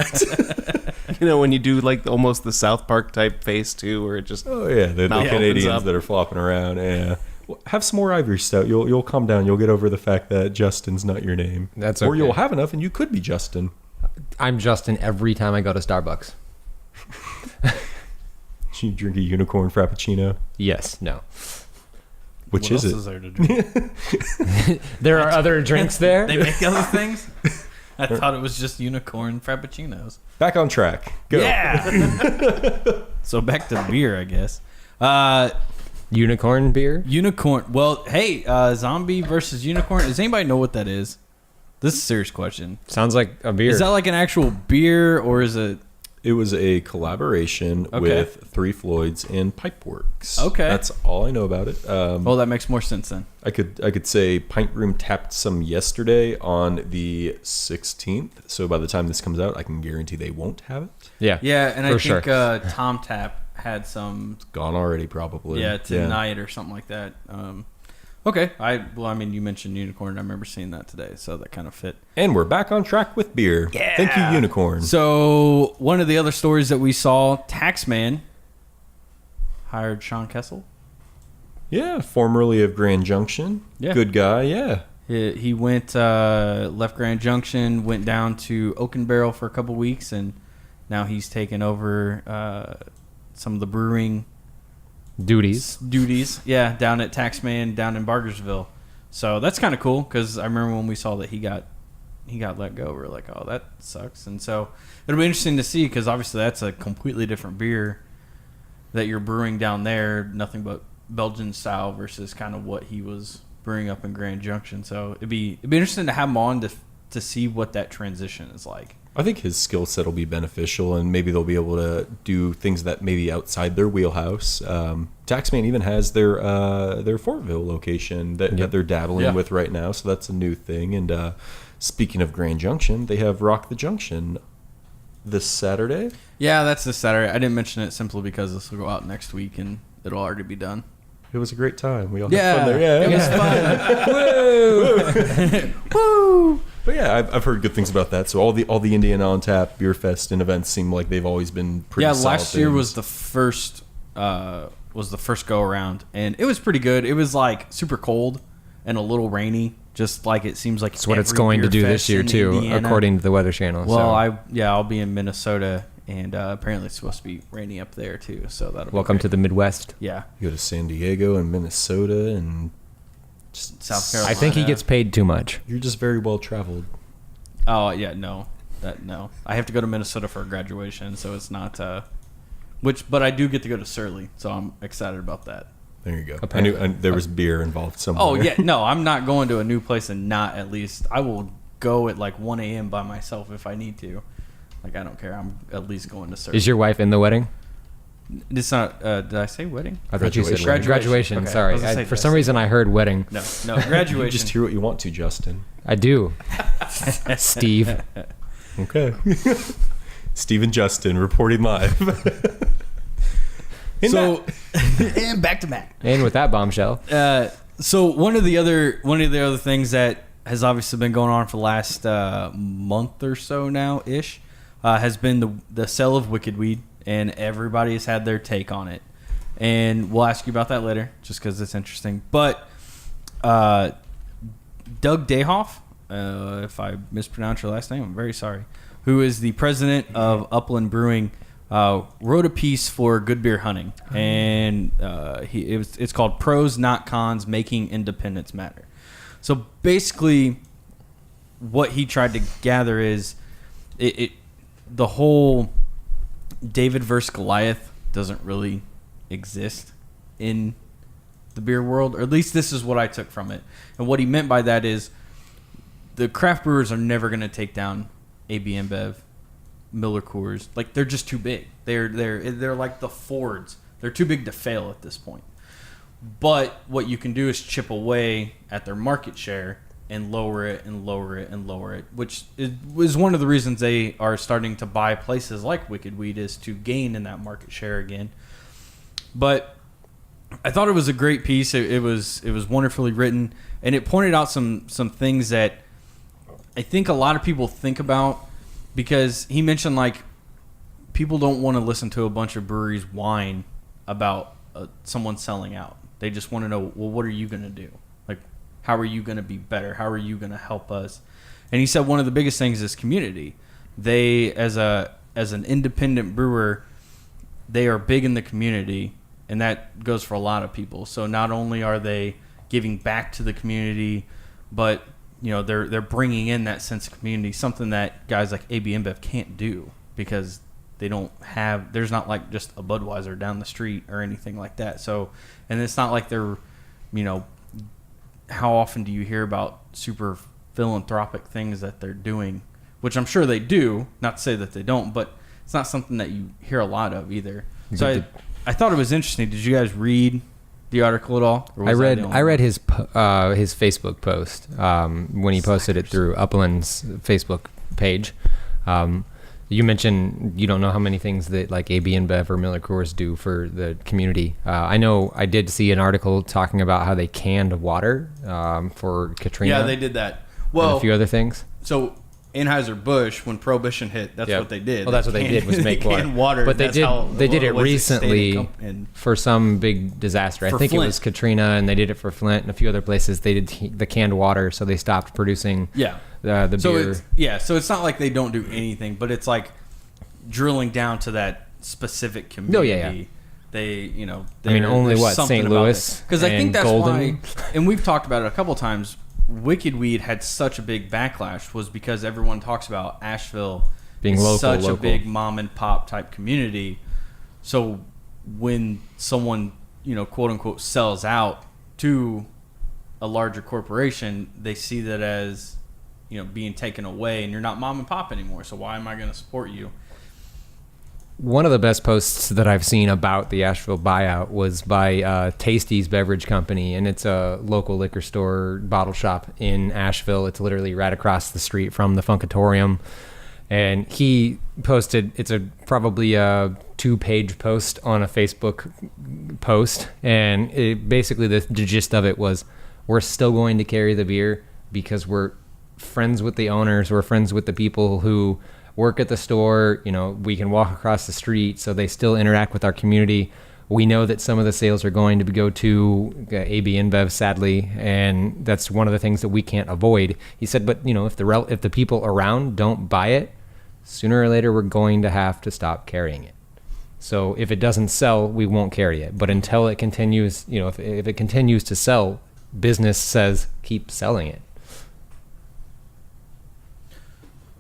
When you do like almost the South Park type face too, where it just
Oh yeah, the
Mouth opens
Canadians
up.
that are flopping around. Yeah, well, have some more Ivory Stout. You'll calm down. You'll get over the fact that Justin's not your name.
That's
Or
okay.
you'll have enough, and you could be Justin.
I'm Justin every time I go to Starbucks.
You drink a unicorn frappuccino.
Yes. No.
Which
what
is
else
it?
is there to drink?
There are other drinks there.
They make other things. I thought it was just unicorn frappuccinos.
Back on track. Go.
Yeah. So back to beer, I guess.
Unicorn beer.
Unicorn. Well, hey, zombie versus unicorn. Does anybody know what that is? This is a serious question.
Sounds like a beer.
Is that like an actual beer, or is it?
It was a collaboration
Okay.
with Three Floyds and Pipeworks.
Okay.
That's all I know about it.
Oh, that makes more sense then.
I could say Pint Room tapped some yesterday on the 16th. So by the time this comes out, I can guarantee they won't have it.
Yeah.
Yeah, and I
For
think
sure.
Tom Tap had some.
Gone already, probably.
Yeah, tonight or something like that. Okay. You mentioned unicorn. I remember seeing that today, so that kind of fit.
And we're back on track with beer.
Yeah.
Thank you, Unicorn.
So one of the other stories that we saw, Taxman hired Sean Kessel.
Yeah, formerly of Grand Junction.
Yeah.
Good guy, yeah.
He went left Grand Junction, went down to Oaken Barrel for a couple weeks, and now he's taken over some of the brewing
duties.
Yeah, down at Taxman down in Bargersville. So that's kind of cool because I remember when we saw that he got let go. We were like, oh, that sucks. And so it'll be interesting to see because obviously that's a completely different beer that you're brewing down there. Nothing but Belgian style versus kind of what he was brewing up in Grand Junction. So it'd be interesting to have him on to see what that transition is like.
I think his skill set will be beneficial, and maybe they'll be able to do things that maybe outside their wheelhouse. Taxman even has their Fortville location that they're dabbling with right now, so that's a new thing. And speaking of Grand Junction, they have Rock the Junction this Saturday.
Yeah, that's this Saturday. I didn't mention it simply because this will go out next week, and it'll already be done.
It was a great time. We all had fun there. Yeah,
it was fun.
Woo! But yeah, I've heard good things about that. So all the Indiana on Tap Beerfest and events seem like they've always been pretty.
Yeah,
solid
last year
things.
was the first go around, and it was pretty good. It was like super cold and a little rainy, just like it seems like.
That's what it's going to do this year too,
Indiana.
according to the Weather Channel.
Well, I'll be in Minnesota, and apparently it's supposed to be rainy up there too. So that'll
welcome
be
to the Midwest.
Yeah,
You go to San Diego and Minnesota and
South Carolina.
I think he gets paid too much.
you're just very well traveled.
Oh yeah, no. I have to go to Minnesota for a graduation, so it's not. But I do get to go to Surly, so I'm excited about that.
There you go.
Apparently.
I knew there was beer involved somewhere.
Oh yeah, no, I'm not going to a new place and not at least. I will go at like 1 a.m. by myself if I need to. Like I don't care. I'm at least going to Surly.
Is your wife in the wedding?
It's not. Did I say wedding?
I thought you said
Graduation.
graduation.
Okay. I
Sorry,
was gonna say,
for some reason I heard wedding.
No, graduation.
You just hear what you want to, Justin.
I do. Steve.
Okay. Steve and Justin reporting live.
And back to back.
And with that bombshell,
So one of the other things that has obviously been going on for the last month or so now ish has been the sale of Wicked Weed, and everybody has had their take on it, and we'll ask you about that later just because it's interesting. But Doug Dayhoff, if I mispronounce your last name, I'm very sorry, who is the president of Upland Brewing, wrote a piece for Good Beer Hunting, and it's called Pros Not Cons, Making Independence Matter. So basically what he tried to gather is the whole David versus Goliath doesn't really exist in the beer world, or at least this is what I took from it. And what he meant by that is the craft brewers are never going to take down AB InBev, Miller Coors. Like they're just too big. They're like the Fords. They're too big to fail at this point. But what you can do is chip away at their market share and lower it and lower it and lower it, which is one of the reasons they are starting to buy places like Wicked Weed, is to gain in that market share again. But I thought it was a great piece. It was wonderfully written, and it pointed out some things that I think a lot of people think about, because he mentioned like people don't want to listen to a bunch of breweries whine about someone selling out. They just want to know, well, what are you going to do? Like, how are you going to be better? How are you going to help us? And he said one of the biggest things is community. They, as an independent brewer, they are big in the community, and that goes for a lot of people. So not only are they giving back to the community, but they're bringing in that sense of community, something that guys like AB InBev can't do because they don't have. There's not like just a Budweiser down the street or anything like that. So, and it's not like they're, how often do you hear about super philanthropic things that they're doing, which I'm sure they do. Not to say that they don't, but it's not something that you hear a lot of either. So I thought it was interesting. Did you guys read the article at all?
I read his Facebook post when he posted it through Upland's Facebook page. You mentioned you don't know how many things that like AB InBev or Miller Coors do for the community. I know I did see an article talking about how they canned water for Katrina.
Yeah, they did that. Well,
and a few other things.
So Anheuser-Busch, when Prohibition hit, that's what they did.
Well, that's what they did was make
water.
But they did it recently for some big disaster. I think Flint. It was Katrina, and they did it for Flint and a few other places. They did the canned water, so they stopped producing the beer.
So it's not like they don't do anything, but it's like drilling down to that specific community
only what, St. Louis
because I think
and
that's
Golden.
why. And we've talked about it a couple times. Wicked Weed had such a big backlash was because everyone talks about Asheville
Being
is
local,
such a big mom and pop type community. So when someone, quote unquote, sells out to a larger corporation, they see that as, being taken away, and you're not mom and pop anymore. So why am I going to support you?
One of the best posts that I've seen about the Asheville buyout was by Tasty's Beverage Company, and it's a local liquor store bottle shop in Asheville. It's literally right across the street from the Funkatorium. And he posted, it's probably a 2-page post on a Facebook post, and basically the gist of it was, we're still going to carry the beer because we're friends with the owners, we're friends with the people who work at the store, we can walk across the street, so they still interact with our community. We know that some of the sales are going to go to AB InBev, sadly, and that's one of the things that we can't avoid. He said, but if the people around don't buy it, sooner or later we're going to have to stop carrying it. So if it doesn't sell, we won't carry it. But until it continues, if it continues to sell, business says keep selling it.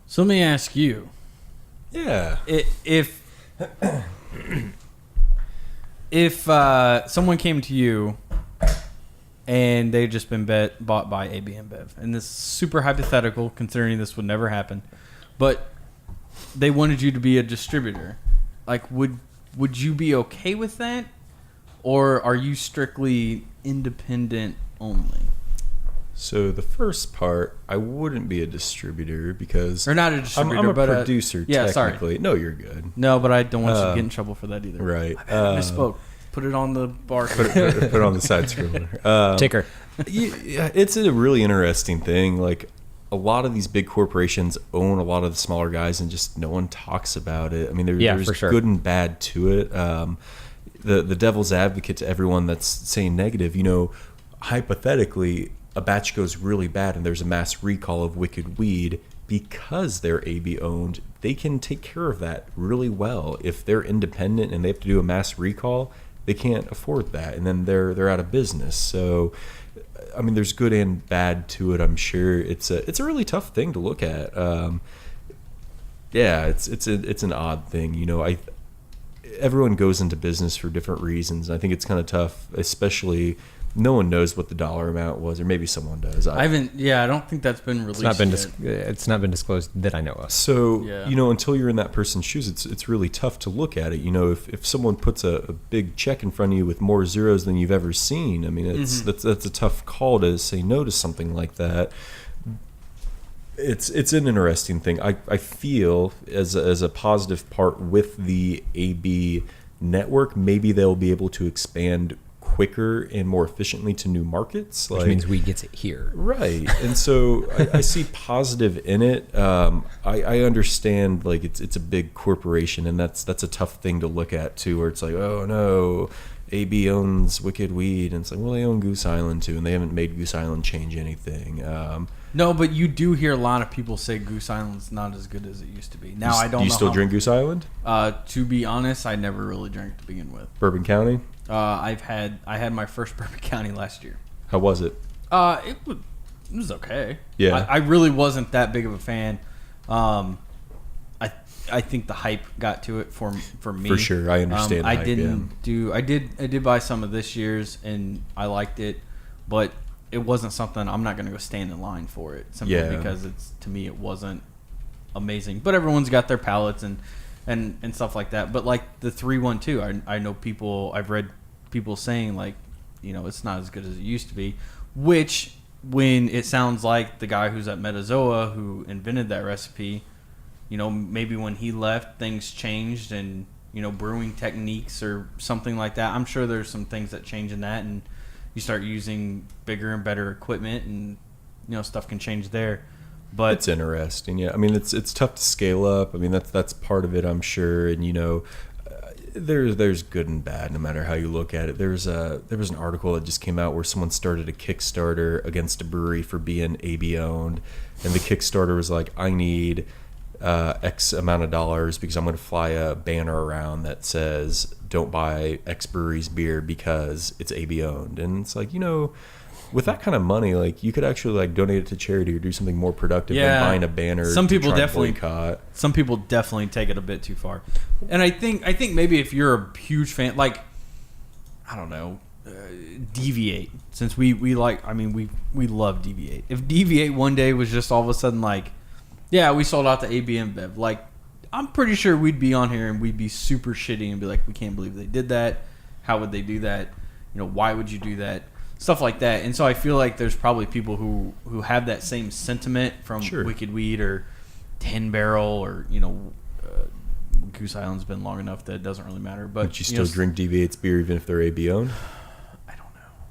So let me ask you.
Yeah.
If someone came to you and they'd just been bought by AB InBev, and this is super hypothetical considering this would never happen, but they wanted you to be a distributor, like would you be okay with that, or are you strictly independent only?
So the first part, I wouldn't be a distributor because...
Or not a distributor,
I'm a
but
producer,
yeah,
technically.
sorry.
No, you're good.
No, but I don't want you to get in trouble for that either.
Right.
I misspoke. Put it on the bar.
Put it on the side scroller.
Ticker.
Yeah, it's a really interesting thing. Like, a lot of these big corporations own a lot of the smaller guys, and just no one talks about it. I mean, there's
for sure.
good and bad to it. The devil's advocate to everyone that's saying negative, hypothetically, a batch goes really bad and there's a mass recall of Wicked Weed, because they're AB owned, they can take care of that really well. If they're independent and they have to do a mass recall, they can't afford that, and then they're out of business. So, I mean, there's good and bad to it. I'm sure it's a really tough thing to look at. It's an odd thing. Everyone goes into business for different reasons. I think it's kind of tough, especially. No one knows what the dollar amount was, or maybe someone does.
I don't think that's been released.
It's not been disclosed that I know of.
So, until you're in that person's shoes, it's really tough to look at it. If someone puts a big check in front of you with more zeros than you've ever seen, I mean, that's a tough call to say no to something like that. It's an interesting thing. I feel as a positive part with the AB network, maybe they'll be able to expand quicker and more efficiently to new markets,
which means we gets it here,
right? And so I see positive in it. I understand, like, it's a big corporation, and that's a tough thing to look at too, where it's like, oh no, AB owns Wicked Weed, and it's like, well, they own Goose Island too, and they haven't made Goose Island change anything.
No, but you do hear a lot of people say Goose Island's not as good as it used to be. Now, I don't know.
Do you still drink Goose Island?
To be honest, I never really drank to begin with.
Bourbon County?
I had my first Bourbon County last year.
How was it?
It was okay.
Yeah.
I really wasn't that big of a fan. I think the hype got to it for me.
For sure, I understand.
I did buy some of this year's, and I liked it, but it wasn't something I'm not going to go stand in line for it simply because to me it wasn't amazing. But everyone's got their palates and stuff like that. But like the 312, I know I've read people saying, like, it's not as good as it used to be, which, when it sounds like the guy who's at Metazoa who invented that recipe, maybe when he left, things changed, and brewing techniques or something like that. I'm sure there's some things that change in that, and you start using bigger and better equipment, and stuff can change there. But
it's interesting. Yeah, I mean, it's tough to scale up. I mean, that's part of it, I'm sure. And there's good and bad no matter how you look at it. There was an article that just came out where someone started a Kickstarter against a brewery for being AB owned, and the Kickstarter was like, I need X amount of dollars because I'm going to fly a banner around that says don't buy X brewery's beer because it's AB owned. And it's like, with that kind of money, like you could actually like donate it to charity or do something more productive than buying a banner.
Some people
to try
definitely
and boycott.
Some people definitely take it a bit too far. And I think maybe if you're a huge fan, like, I don't know, Deviate, since we love Deviate. If Deviate one day was just all of a sudden like, yeah, we sold out to AB InBev, like, I'm pretty sure we'd be on here and we'd be super shitty and be like, we can't believe they did that. How would they do that? Why would you do that? Stuff like that. And so I feel like there's probably people who have that same sentiment from Wicked Weed or 10 Barrel or, Goose Island's been long enough that it doesn't really matter. But
you still drink Deviate's beer even if they're AB owned?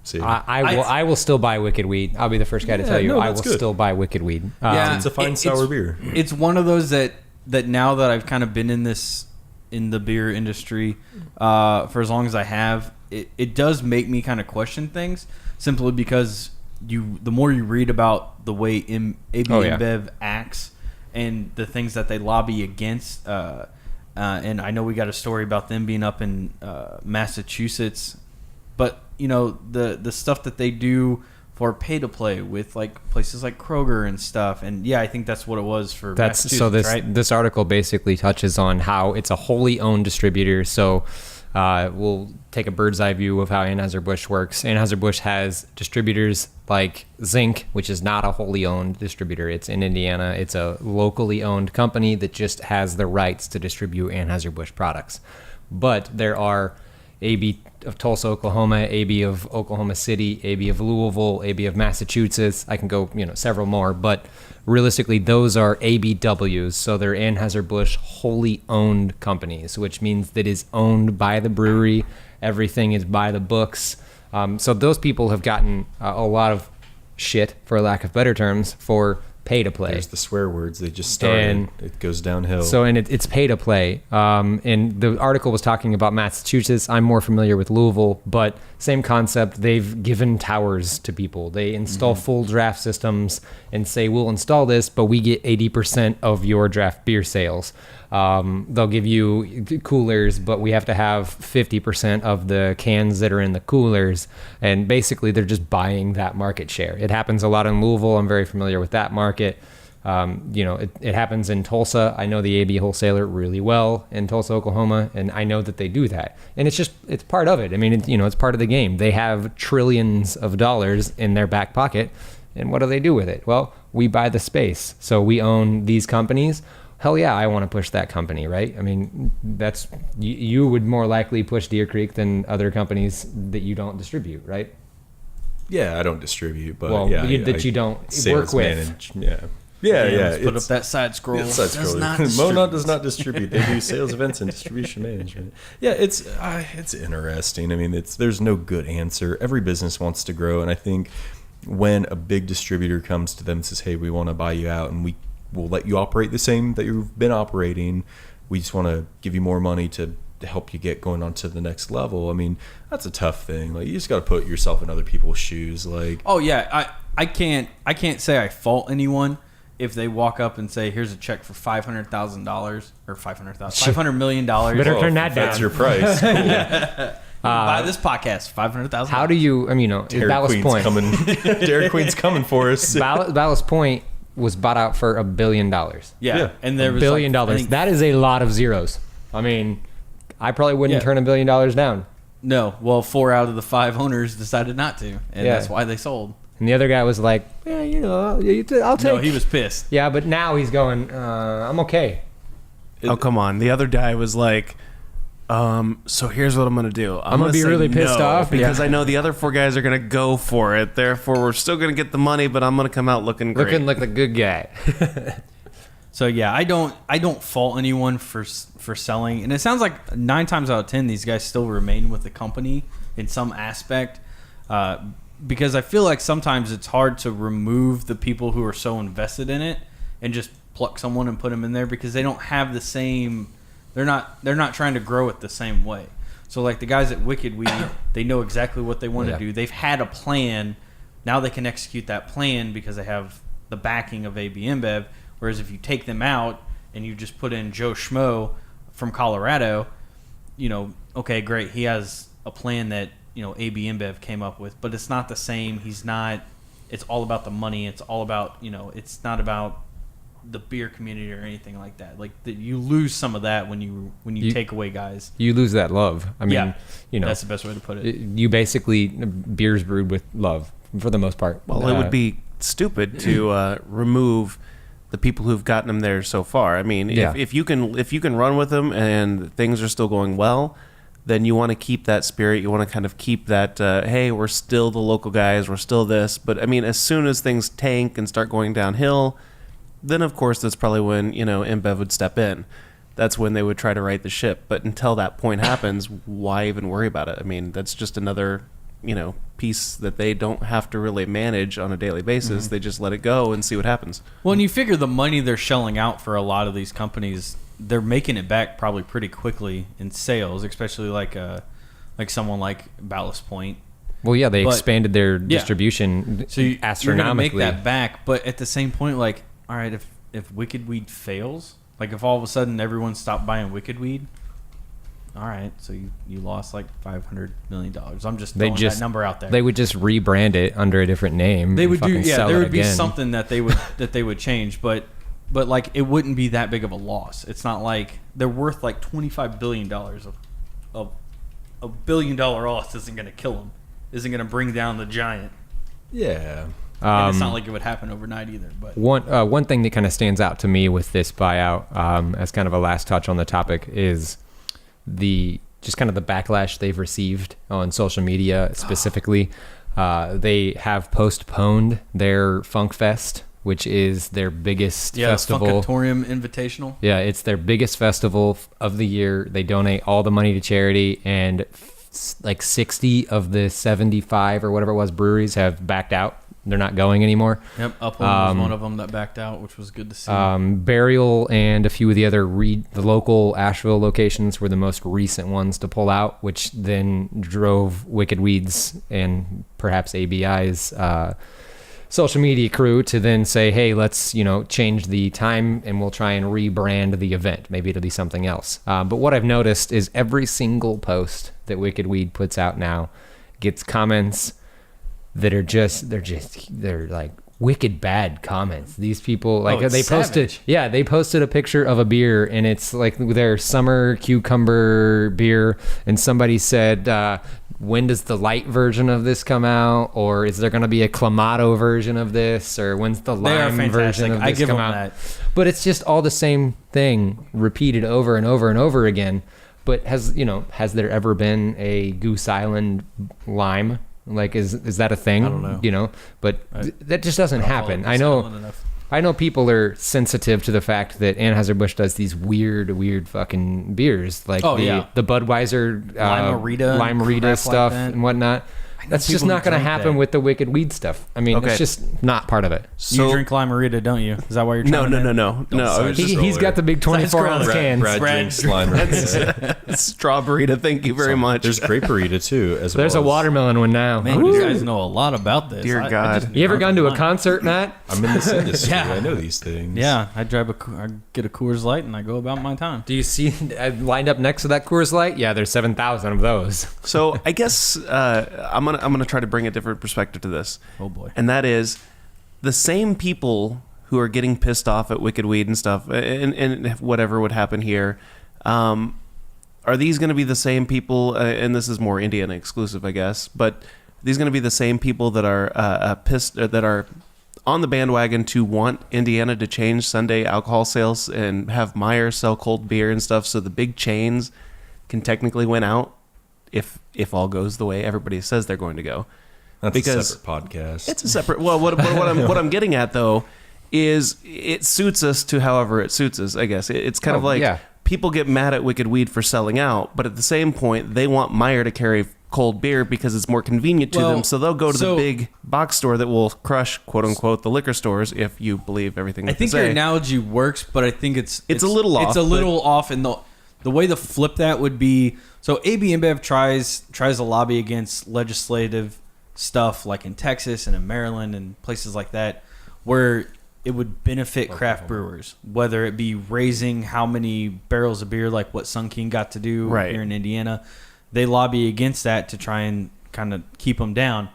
See. I will still buy Wicked Weed. I'll be the first guy to tell you. I will still buy Wicked Weed.
It's a fine sour beer.
It's one of those that now that I've kind of been in the beer industry for as long as I have, it does make me kind of question things simply because the more you read about the way AB InBev acts and the things that they lobby against, and I know we got a story about them being up in Massachusetts, but the stuff that they do for pay to play with like places like Kroger and stuff, and I think that's what it was for Massachusetts. So
this article basically touches on how it's a wholly owned distributor. So we'll take a bird's eye view of how Anheuser-Busch works. Anheuser-Busch has distributors like Zinc, which is not a wholly owned distributor. It's in Indiana. It's a locally owned company that just has the rights to distribute Anheuser-Busch products. But there are AB of Tulsa, Oklahoma, AB of Oklahoma City, AB of Louisville, AB of Massachusetts. I can go, several more, but realistically, those are ABWs. So they're Anheuser-Busch wholly owned companies, which means that is owned by the brewery. Everything is by the books. So those people have gotten a lot of shit, for lack of better terms, for pay to play.
There's the swear words. They just started. And it goes downhill.
So, and it's pay to play. And the article was talking about Massachusetts. I'm more familiar with Louisville, but same concept. They've given towers to people. They install full draft systems and say, we'll install this, but we get 80% of your draft beer sales. They'll give you coolers, but we have to have 50% of the cans that are in the coolers. And basically, they're just buying that market share. It happens a lot in Louisville. I'm very familiar with that market. It happens in Tulsa. I know the AB wholesaler really well in Tulsa, Oklahoma, and I know that they do that. And it's part of it. I mean, it's part of the game. They have trillions of dollars in their back pocket. And what do they do with it? Well, we buy the space. So we own these companies. Hell yeah, I want to push that company, right? I mean, that's you would more likely push Deer Creek than other companies that you don't distribute, right?
Yeah, I don't distribute, but
you don't work with.
Yeah.
Put up that side scroll.
Monon does not distribute. They do sales events and distribution management. Yeah, it's interesting. I mean, there's no good answer. Every business wants to grow, and I think when a big distributor comes to them and says, "Hey, we want to buy you out, and we'll let you operate the same that you've been operating. We just want to give you more money to help you get going on to the next level." I mean, that's a tough thing. Like, you just got to put yourself in other people's shoes. Like,
oh yeah, I can't say I fault anyone if they walk up and say, "Here's a check for $500,000 or $500 million."
Better turn that down.
That's your price. Cool.
Buy this podcast, $500,000.
How do you? I mean, Ballast Point.
Dairy Queen's coming for us.
Ballast Point was bought out for $1 billion.
Yeah. And there was
$1 billion. That is a lot of zeros. I mean, I probably wouldn't turn $1 billion down.
No. Well, 4 out of the 5 owners decided not to, and that's why they sold.
And the other guy was like, I'll take.
No, he was pissed.
Yeah, but now he's going, I'm okay.
Oh, come on. The other guy was like, so here's what I'm going to do. I'm going to be really pissed off because I know the other 4 guys are going to go for it. Therefore, we're still going to get the money, but I'm going to come out looking great.
Looking like the good guy.
So yeah, I don't fault anyone for selling. And it sounds like 9 times out of 10 these guys still remain with the company in some aspect. Because I feel like sometimes it's hard to remove the people who are so invested in it and just pluck someone and put them in there because they don't have the same. They're not trying to grow it the same way. So like the guys at Wicked Weed, they know exactly what they want to do. They've had a plan. Now they can execute that plan because they have the backing of AB InBev. Whereas if you take them out, and you just put in Joe Schmo from Colorado, okay, great. He has a plan that, AB InBev came up with, but it's not the same. It's all about the money. It's all about, it's not about the beer community or anything like that. Like you lose some of that when you take away guys. You
lose that love. I mean,
that's the best way to put it.
You basically, beer's brewed with love for the most part.
Well, it would be stupid to remove the people who've gotten them there so far. I mean, if you can run with them and things are still going well, then you want to keep that spirit. You want to kind of keep that, hey, we're still the local guys, we're still this. But I mean, as soon as things tank and start going downhill, then of course that's probably when, InBev would step in. That's when they would try to right the ship. But until that point happens, why even worry about it? I mean, that's just another, piece that they don't have to really manage on a daily basis. They just let it go and see what happens.
Well, and you figure the money they're shelling out for a lot of these companies, they're making it back probably pretty quickly in sales, especially like someone like Ballast Point.
Well, yeah, they expanded their distribution astronomically.
You're going to make that back, but at the same point, like, all right, if Wicked Weed fails, like if all of a sudden everyone stopped buying Wicked Weed, all right, so you lost like $500 million. I'm just throwing that number out there.
They would just rebrand it under a different name.
They would there would be something that they would change, but like it wouldn't be that big of a loss. It's not like they're worth like $25 billion. Of a $1 billion loss isn't going to kill them. Isn't going to bring down the giant.
Yeah.
And it's not like it would happen overnight either. But
one thing that kind of stands out to me with this buyout, as kind of a last touch on the topic, is the backlash they've received on social media specifically. They have postponed their Funk Fest, which is their biggest festival.
Funkatorium Invitational.
Yeah, it's their biggest festival of the year. They donate all the money to charity, and like 60 of the 75 or whatever it was breweries have backed out. They're not going anymore.
Yep, Upland was one of them that backed out, which was good to see.
Burial and a few of the other the local Asheville locations were the most recent ones to pull out, which then drove Wicked Weeds and perhaps ABI's social media crew to then say, hey, let's change the time and we'll try and rebrand the event. Maybe it'll be something else. But what I've noticed is every single post that Wicked Weed puts out now gets comments that are they're like wicked bad comments. These people, like, they posted a picture of a beer, and it's like their summer cucumber beer, and somebody said, when does the light version of this come out, or is there going to be a Clamato version of this, or when's the lime version of this come out? That. But it's just all the same thing repeated over and over and over again. But has there ever been a Goose Island lime? Like, is that a thing?
I don't know.
But that just doesn't happen. I know people are sensitive to the fact that Anheuser-Busch does these weird fucking beers, like the Budweiser Lime-A-Rita stuff and whatnot. That's just not going to happen with the Wicked Weed stuff. I mean, it's just not part of it.
So, you drink Lime-A-Rita, don't you? Is that why you're trying
No.
He's got the big 24-ounce cans.
Brad drinks Lime-A-Rita.
Strawberry-Rita, thank you very much.
There's Grape-A-Rita, too, as well.
There's a watermelon one now.
Man, you guys know a lot about this.
Dear God.
You ever gone to a concert, Matt?
I'm in this industry. I know these things.
Yeah, I get a Coors Light, and I go about my time.
Do you see lined up next to that Coors Light? Yeah, there's 7,000 of those.
So I guess I'm gonna try to bring a different perspective to this.
Oh boy.
And that is the same people who are getting pissed off at Wicked Weed and stuff, and whatever would happen here. Are these going to be the same people? And this is more Indiana exclusive, I guess. But these going to be the same people that are pissed, that are on the bandwagon to want Indiana to change Sunday alcohol sales and have Meyer sell cold beer and stuff, so the big chains can technically win out if all goes the way everybody says they're going to go.
That's a separate podcast.
It's a separate. Well, what I'm getting at though is it suits us to however it suits us. I guess it's kind of like people get mad at Wicked Weed for selling out, but at the same point they want Meyer to carry cold beer because it's more convenient to them, so they'll go to the big box store that will crush, quote unquote, the liquor stores, if you believe everything
I think your analogy works, but I think it's
a little off.
It's a little off, and the way to flip that would be, so AB InBev tries to lobby against legislative stuff like in Texas and in Maryland and places like that, where it would benefit craft brewers, whether it be raising how many barrels of beer, like what Sun King got to do here in Indiana. They lobby against that to try and kind of keep them down.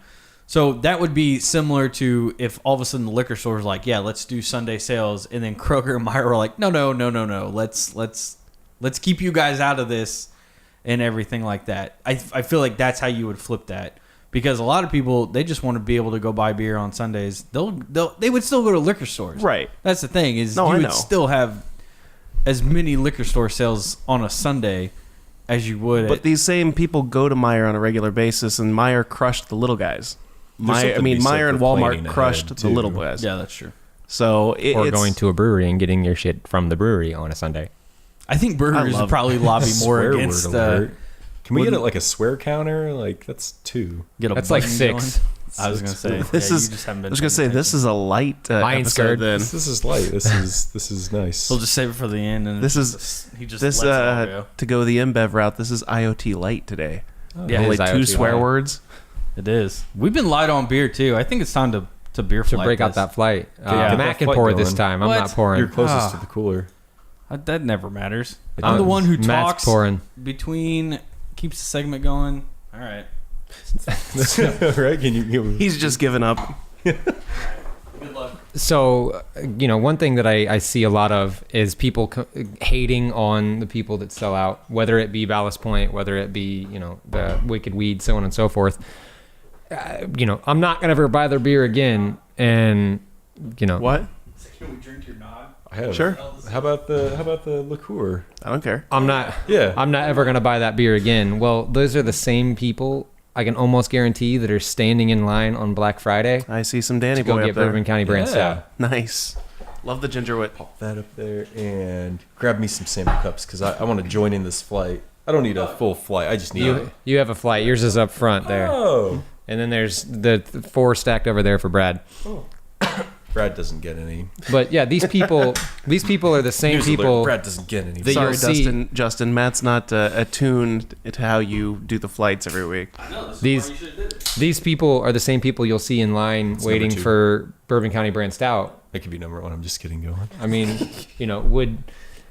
So that would be similar to if all of a sudden the liquor store was like, yeah, let's do Sunday sales, and then Kroger and Meyer were like, no, let's keep you guys out of this and everything like that. I feel like that's how you would flip that, because a lot of people, they just want to be able to go buy beer on Sundays. They would still go to liquor stores.
Right.
That's the thing is you would still have as many liquor store sales on a Sunday as you would.
But these same people go to Meyer on a regular basis, and Meyer crushed the little guys. Meyer and Walmart crushed the little guys.
Yeah, that's true.
So
or going to a brewery and getting your shit from the brewery on a Sunday.
I think breweries would probably lobby more against.
Can we get it like a swear counter? Like that's 2.
That's like 6.
I was gonna say
this is a light episode. Then
this is light. This is nice.
We'll just save it for the end. And
to go the InBev route. This is IoT light today.
Yeah,
only 2 swear words.
It is. We've been light on beer too. I think it's time to beer flight.
To break out that flight. Matt can pour this time. I'm not pouring.
You're closest to the cooler.
That never matters. I'm the one who talks between, keeps the segment going. All right.
Right?
He's just given up.
Good luck.
So, one thing that I see a lot of is people hating on the people that sell out, whether it be Ballast Point, whether it be, the Wicked Weed, so on and so forth. I'm not going to ever buy their beer again. And,
What?
Can we drink your nod?
I have.
Sure.
How about the liqueur?
I don't care.
I'm not ever going to buy that beer again. Well, those are the same people I can almost guarantee that are standing in line on Black Friday.
I see some Danny
Boy
Boy
get
up there.
Bourbon County brand Stout.
Nice. Love the ginger wit.
Pop that up there and grab me some sample cups because I want to join in this flight. I don't need a full flight. I just need
You have a flight. Yours is up front there.
Oh.
And then there's the 4 stacked over there for Brad.
Oh. Brad doesn't get any.
But yeah, these people are the same people.
Brad doesn't get any.
Sorry, Justin. Matt's not attuned to how you do the flights every week.
These people are the same people you'll see in line waiting for Bourbon County brand Stout.
That could be number 1. I'm just kidding. Go on.
I mean,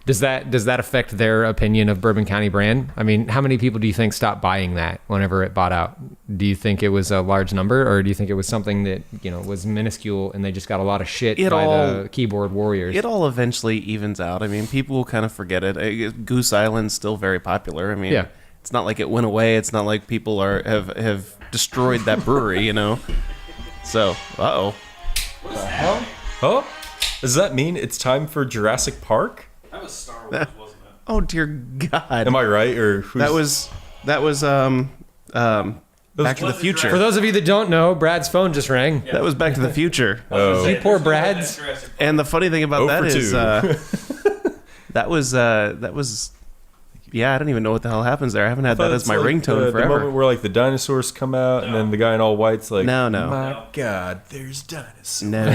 does that affect their opinion of Bourbon County brand? I mean, how many people do you think stopped buying that whenever it bought out? Do you think it was a large number, or do you think it was something that was minuscule and they just got a lot of shit by the keyboard warriors?
It all eventually evens out. I mean, people will kind of forget it. Goose Island's still very popular. I mean, it's not like it went away. It's not like people have destroyed that brewery, So,
What the hell? Oh, does that mean it's time for Jurassic Park?
That was Star Wars, wasn't it?
Oh dear God!
Am I right, or
that was Back to the Future.
For those of you that don't know, Brad's phone just rang.
That was Back to the Future.
Oh,
you poor Brad's.
And the funny thing about that is, that was. Yeah, I don't even know what the hell happens there. I haven't had that as my ringtone forever.
The moment where the dinosaurs come out, and then the guy in all white's like,
no.
My God, there's dinosaurs.
No.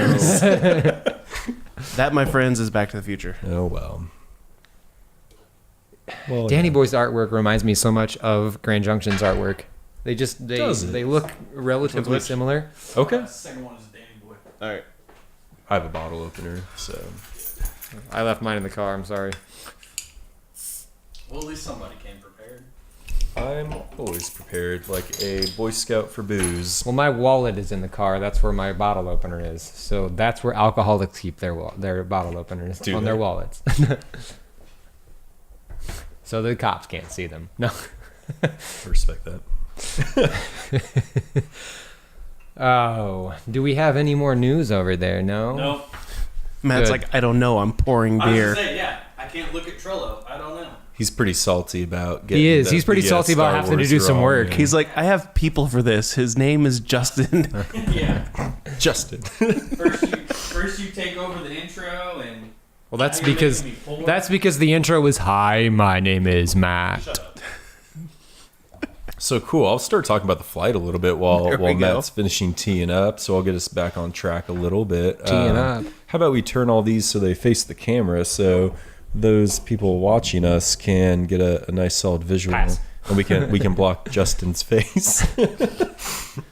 That, my friends, is Back to the Future.
Oh well.
Danny Boy's artwork reminds me so much of Grand Junction's artwork. They look relatively similar.
Okay.
The second one is Danny Boy.
All right.
I have a bottle opener, so
I left mine in the car. I'm sorry.
Well, at least somebody came prepared.
I'm always prepared, like a Boy Scout for booze.
Well, my wallet is in the car. That's where my bottle opener is. So that's where alcoholics keep their bottle openers their wallets. So the cops can't see them. No.
I respect that.
Oh, do we have any more news over there? No.
No.
Matt's
Good.
like, I don't know. I'm pouring beer.
I was gonna say, yeah. I can't look at Trello. I don't know.
He's pretty salty about getting.
He is. He's pretty salty about having to do some work.
Yeah.
He's like, I have people for this. His name is Justin.
Yeah.
Justin.
First you take over the intro and.
Well, that's because the intro is, "Hi, my name is Matt."
Shut up.
So cool. I'll start talking about the flight a little bit while
go.
Matt's finishing teeing up. So I'll get us back on track a little bit.
Teeing up.
How about we turn all these so they face the camera, so those people watching us can get a nice solid visual,
Pass.
and we can block Justin's face.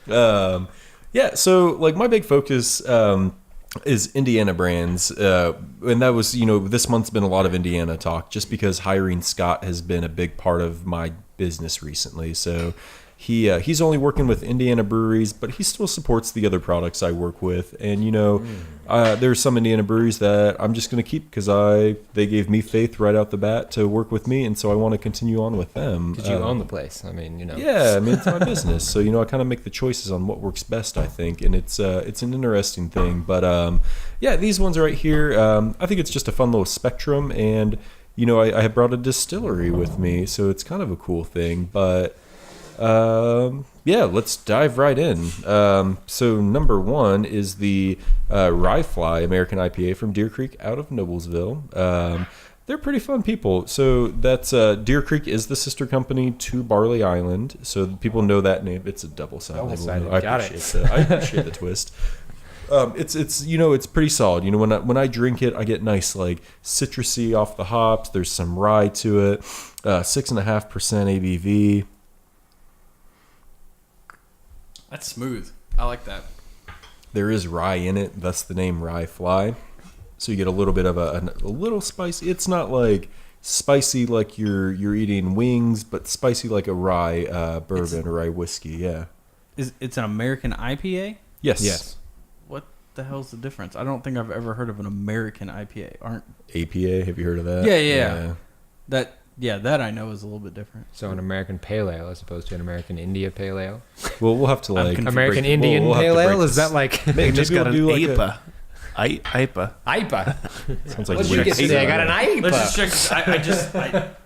Yeah. So like my big focus is Indiana brands. And that was, this month's been a lot of Indiana talk just because hiring Scott has been a big part of my business recently. So he's only working with Indiana breweries, but he still supports the other products I work with. And, there's some Indiana breweries that I'm just going to keep because they gave me faith right out the bat to work with me. And so I want to continue on with them.
Because you own the place. I mean,
Yeah, it's my business. So, I kind of make the choices on what works best, I think. And it's an interesting thing. But, these ones right here, I think it's just a fun little spectrum. And, I have brought a distillery with me. So it's kind of a cool thing. But... let's dive right in. So number one is the Rye Fly American IPA from Deer Creek out of Noblesville. They're pretty fun people. So that's Deer Creek is the sister company to Barley Island. So people know that name. It's a double-sided.
Got it.
I appreciate the twist. It's pretty solid. When I drink it, I get nice like citrusy off the hops. There's some rye to it. 6.5% ABV.
That's smooth. I like that.
There is rye in it, thus the name Rye Fly. So you get a little bit of a little spicy. It's not like spicy like you're eating wings, but spicy like a rye bourbon or rye whiskey. Yeah.
It's an American IPA?
Yes.
What the hell's the difference? I don't think I've ever heard of an American IPA.
APA, have you heard of that?
Yeah. That I know is a little bit different.
So an American Pale Ale as opposed to an American India Pale Ale.
Well, we'll have to
American Indian Pale Ale? Is that like...
They just got an
IPA.
IPA.
IPA.
Sounds like
What'd you get today? I got an IPA.
Let's just check.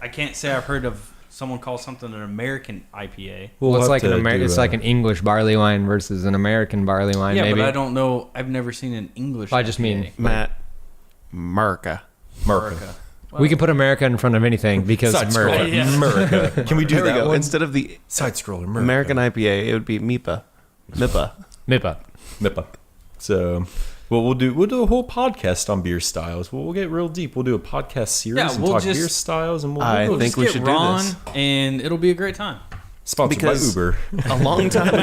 I can't say I've heard of someone call something an American IPA.
Well, it's like it's like an English barley wine versus an American barley wine.
Yeah,
maybe.
but I don't know. I've never seen an English.
I just mean
Matt. America.
We can put America in front of anything because America.
America. Can we do
There we
that
go.
one?
Instead of the
Side scroller,
American IPA, it would be MIPA.
MIPA.
So, we'll do a whole podcast on beer styles. We'll get real deep. We'll do a podcast series and talk beer styles, and
I
we'll
think we should do this,
and it'll be a great time.
sponsored
because
by Uber.
a long time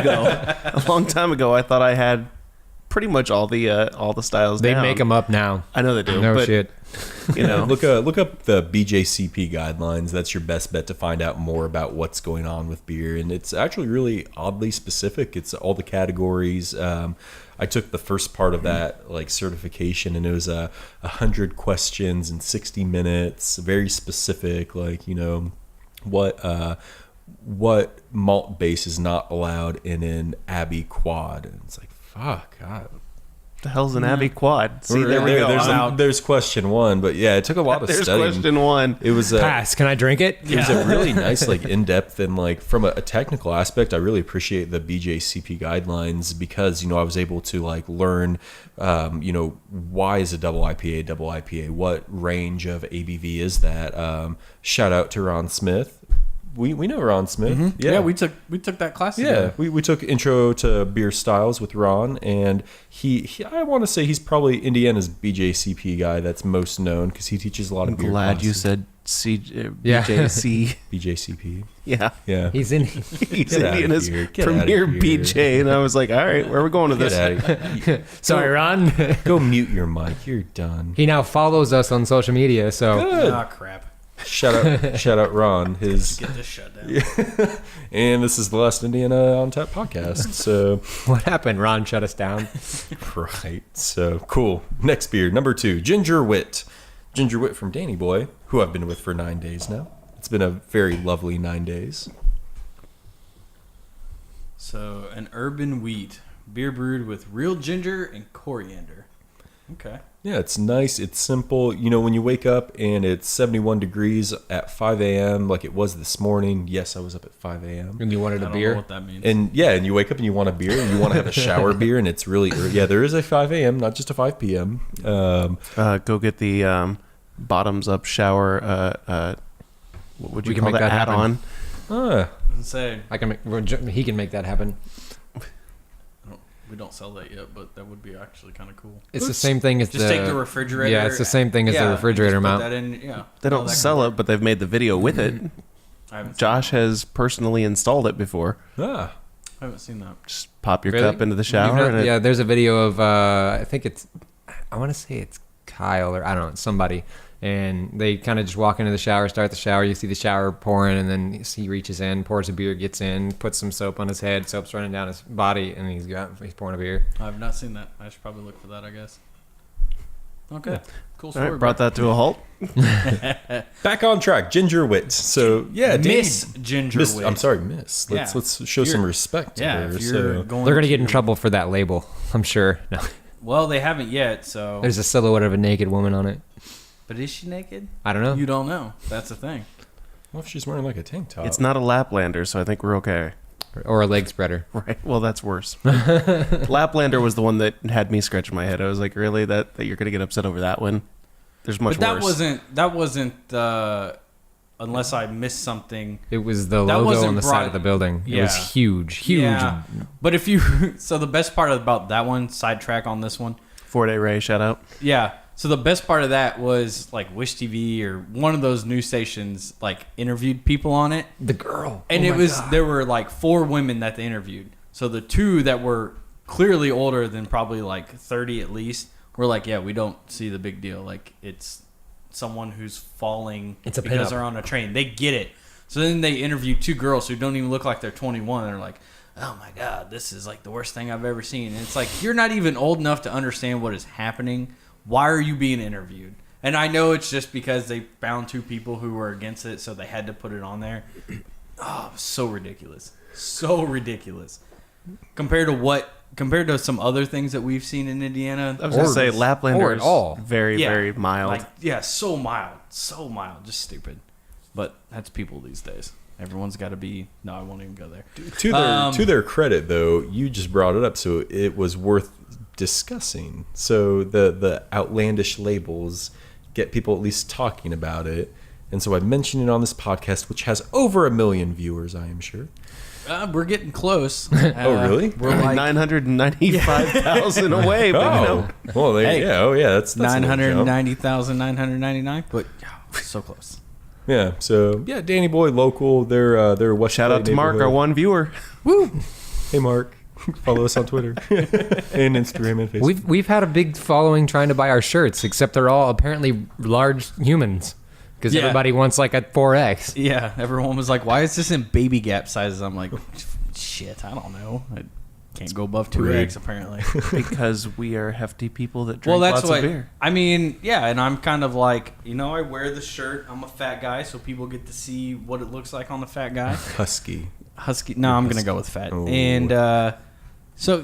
ago, I thought I had pretty much all the styles.
They
down.
make them up now.
I know they do.
No
but,
shit.
Look up the BJCP guidelines. That's your best bet to find out more about what's going on with beer, and it's actually really oddly specific. It's all the categories. I took the first part of that certification, and it was 100 questions in 60 minutes. Very specific, what malt base is not allowed in an Abbey quad, and it's like fuck. God.
The hell's an Abbey quad? See, there we go.
There's question one, but yeah, it took a lot of
There's
studying.
question one.
It was
Pass. Can I drink it?
It was a really nice, in-depth, and from a technical aspect, I really appreciate the BJCP guidelines because I was able to learn, why is a double IPA? What range of ABV is that? Shout out to Ron Smith. We know Ron Smith.
Mm-hmm. Yeah, we took that class together.
Yeah, we took intro to beer styles with Ron, and he I want to say he's probably Indiana's BJCP guy that's most known because he teaches a lot of beer
Glad
classes.
you said BJC.
BJCP.
Yeah.
He's in.
He's Indiana's premier BJ, and I was like, all right, where are we going with this?
Sorry, Ron.
Go mute your mic. You're done.
He now follows us on social media, so
Good.
Ah, crap.
Shout out Ron.
Get this shut down.
And this is the last Indiana on Tap podcast. So
what happened? Ron shut us down.
right. So cool. Next beer, number 2, Ginger Wit. Ginger Wit from Danny Boy, who I've been with for 9 days now. It's been a very lovely 9 days.
So an urban wheat beer brewed with real ginger and coriander. Okay.
Yeah, it's nice. It's simple. When you wake up and it's 71 degrees at 5 a.m. like it was this morning. Yes, I was up at 5 a.m.
And you wanted
I
a
don't
beer?
know what that means.
And you wake up and you want a beer and you want to have a shower beer and it's really early. Yeah, there is a 5 a.m., not just a 5 p.m.
Go get the bottoms up shower. What would you call that add-on?
He can make that happen.
We don't sell that yet, but that would be actually kind of cool.
It's the same thing as
just take the refrigerator.
Yeah, it's the same thing as the refrigerator
just
mount.
Put that in, yeah.
They don't sell it, but they've made the video with it.
I haven't
Josh has personally installed it before.
I haven't seen that.
Just pop your
Really?
cup into the shower.
Yeah, there's a video of I think it's I want to say it's Kyle or I don't know, somebody. And they kind of just walk into the shower, start the shower. You see the shower pouring, and then he reaches in, pours a beer, gets in, puts some soap on his head, soap's running down his body, and he's pouring a beer.
I've not seen that. I should probably look for that, I guess. Okay. Cool
All
story.
right, brought that to a halt.
Back on track. Ginger Wit. So yeah,
Miss Ginger
Miss,
Wit.
I'm sorry, Miss. Let's show some respect to her.
If you're
So.
going
They're going to get in trouble for that label, I'm sure. No.
Well, they haven't yet, so.
There's a silhouette of a naked woman on it.
But is she naked?
I don't know.
You don't know. That's the thing.
What if she's wearing like a tank top?
It's not a Laplander, so I think we're okay.
Or a leg spreader.
Right. Well, that's worse. Laplander was the one that had me scratching my head. I was like, really? That you're going to get upset over that one? There's much
But
worse.
that wasn't unless I missed something.
It was the
That
logo
wasn't
on the side of the building. It
Yeah.
was huge.
Yeah. But if you so the best part about that one, sidetrack on this one.
4-Day Ray, shout out.
Yeah. So the best part of that was like Wish TV or one of those news stations like interviewed people on it.
The girl.
And
Oh my God.
there were like 4 women that they interviewed. So the 2 that were clearly older than probably like 30 at least were like, yeah, we don't see the big deal. Like it's someone who's falling
It's a
because
pinup.
they're on a train. They get it. So then they interview 2 girls who don't even look like they're 21. And they're like, oh my God, this is like the worst thing I've ever seen. And it's like, you're not even old enough to understand what is happening. Why are you being interviewed? And I know it's just because they found 2 people who were against it, so they had to put it on there. Oh, so ridiculous. So ridiculous. Compared to some other things that we've seen in Indiana.
I was going to say
or
Laplander
at all.
is very, very mild.
Like, yeah, so mild. So mild. Just stupid. But that's people these days. Everyone's got to be... No, I won't even go there.
To their credit, though, you just brought it up, so it was worth discussing. So the outlandish labels get people at least talking about it. And so I mentioned it on this podcast, which has over 1 million viewers, I am sure.
We're getting close.
Oh, really?
We're like
995,000 away, but you know.
Well,
Hey,
that's a little jump.
990,999. But so close.
Yeah, so yeah, Danny Boy local. They're West
Shout out to Mark, our one viewer.
Woo!
Hey, Mark. Follow us on Twitter and Instagram and Facebook.
We've had a big following trying to buy our shirts, except they're all apparently large humans because
Yeah.
everybody wants like a 4X.
Yeah, everyone was like, "Why is this in baby gap sizes?" I'm like, "Shit, I don't know. I can't go above 2X apparently."
Because we are hefty people that drink
Well, that's
lots
what
of beer.
I mean. Yeah, and I'm kind of like, I wear the shirt. I'm a fat guy, so people get to see what it looks like on the fat guy.
Husky.
Husky. No, I'm gonna go with fat.
Oh.
And so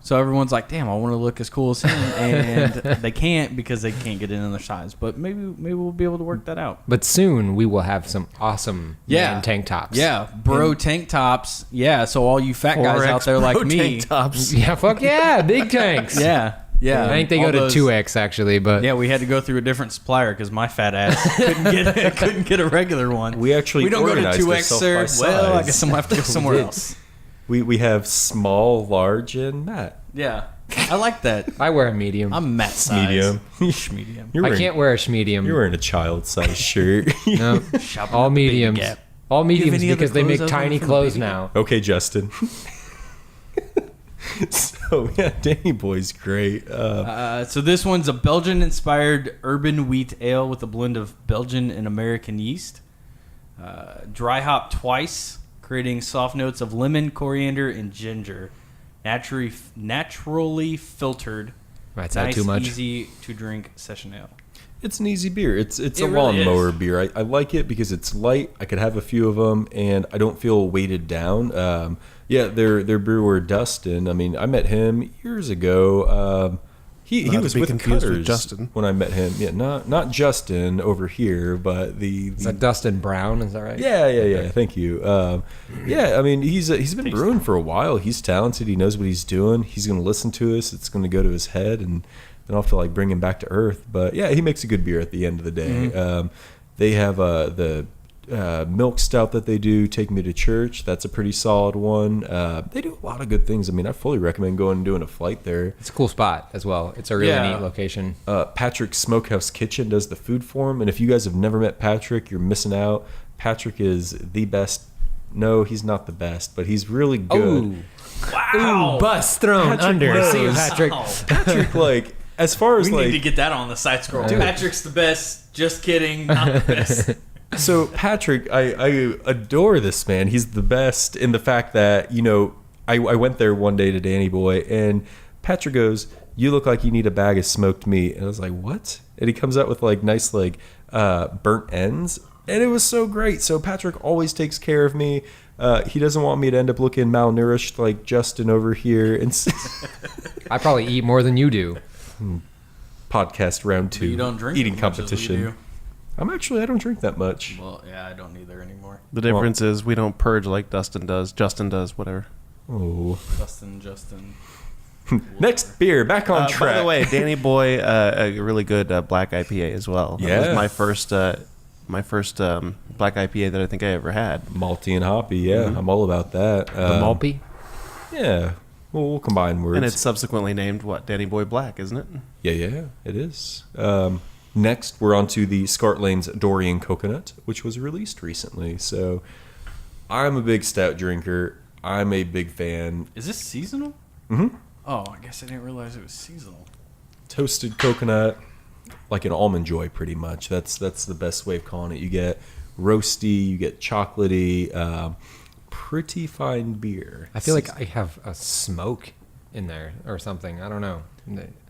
so everyone's like, "Damn, I want to look as cool as him," and they can't because they can't get in on their size. But maybe we'll be able to work that out.
But soon we will have some awesome man tank tops.
Yeah, bro tank tops. Yeah, so all you fat guys
4X
out there like
Pro
me.
tank tops.
Yeah, fuck yeah, big tanks.
Yeah.
I think they
all
go to
those-
2X actually, but
Yeah, we had to go through a different supplier because my fat ass couldn't get a regular one.
We actually
don't go to
organized
2X,
ourselves
sir.
by
Well, I
size.
guess I'm gonna have to go somewhere else.
We have small, large, and Matt.
Yeah, I like that.
I wear a medium.
I'm Matt size.
Medium.
Medium.
You're
I
wearing,
can't wear a medium.
You're wearing a child size shirt.
No,
Shopping
all
at the Baby
mediums.
Gap.
All mediums
any other
because they
clothes
make
other
tiny
than
clothes
Baby Gap?
now.
Okay, Justin. So yeah, Danny Boy's great.
So this one's a Belgian-inspired urban wheat ale with a blend of Belgian and American yeast. Dry hop twice, creating soft notes of lemon, coriander, and ginger. Naturally filtered.
That's not
Nice,
too much.
easy to drink session ale.
It's an easy beer. It's
It
a
really
lawnmower
is.
beer. I like it because it's light. I could have a few of them, and I don't feel weighted down. Yeah, their brewer Dustin. I mean, I met him years ago. He
Not to
was
be
with
confused with
Cutters
Justin.
when I met him. Yeah, not Justin over here, but
Is that Dustin Brown? Is that right?
Yeah. Thank you. Yeah, I mean, he's been brewing for a while. He's talented. He knows what he's doing. He's going to listen to us. It's going to go to his head, and then I'll have to like bring him back to earth. But yeah, he makes a good beer at the end of the day. They have the milk stout that they do, Take Me to Church. That's a pretty solid one. They do a lot of good things. I mean, I fully recommend going and doing a flight there.
It's a cool spot as well. It's a really
Yeah.
neat location.
Patrick's Smokehouse Kitchen does the food for him. And if you guys have never met Patrick, you're missing out. Patrick is the best. No, he's not the best, but he's really good.
Ooh, bus thrown
Patrick
under.
knows.
See you, Patrick.
Patrick, like, as far as
We
like,
need to get that on the side scroll. Patrick's the best. Just kidding. Not the best.
so Patrick, I adore this man. He's the best in the fact that, you know, I went there one day to Danny Boy, and Patrick goes, "You look like you need a bag of smoked meat." And I was like, "What?" And he comes out with like nice like burnt ends, and it was so great. So Patrick always takes care of me. He doesn't want me to end up looking malnourished like Justin over here. And
I probably eat more than you do.
Podcast round 2.
You don't drink
eating
as much as we
competition.
do.
I don't drink that much.
Well, yeah, I don't either anymore.
The difference is we don't purge like Dustin does. Justin does, whatever.
Oh.
Justin.
Next beer, back on track.
By the way, Danny Boy, a really good black IPA as well. That
Yeah.
was my first black IPA that I think I ever had.
Malty and hoppy, yeah. I'm all about that.
The Malpy?
Yeah. We'll combine words.
And it's subsequently named, what, Danny Boy Black, isn't it?
Yeah, it is. Next, we're on to the Scartlane's Dorian Coconut, which was released recently. So I'm a big stout drinker. I'm a big fan.
Is this seasonal?
Mm-hmm.
Oh, I guess I didn't realize it was seasonal.
Toasted coconut, like an almond joy, pretty much. That's the best way of calling it. You get roasty, you get chocolatey, pretty fine beer.
I feel like I have a smoke in there or something. I don't know.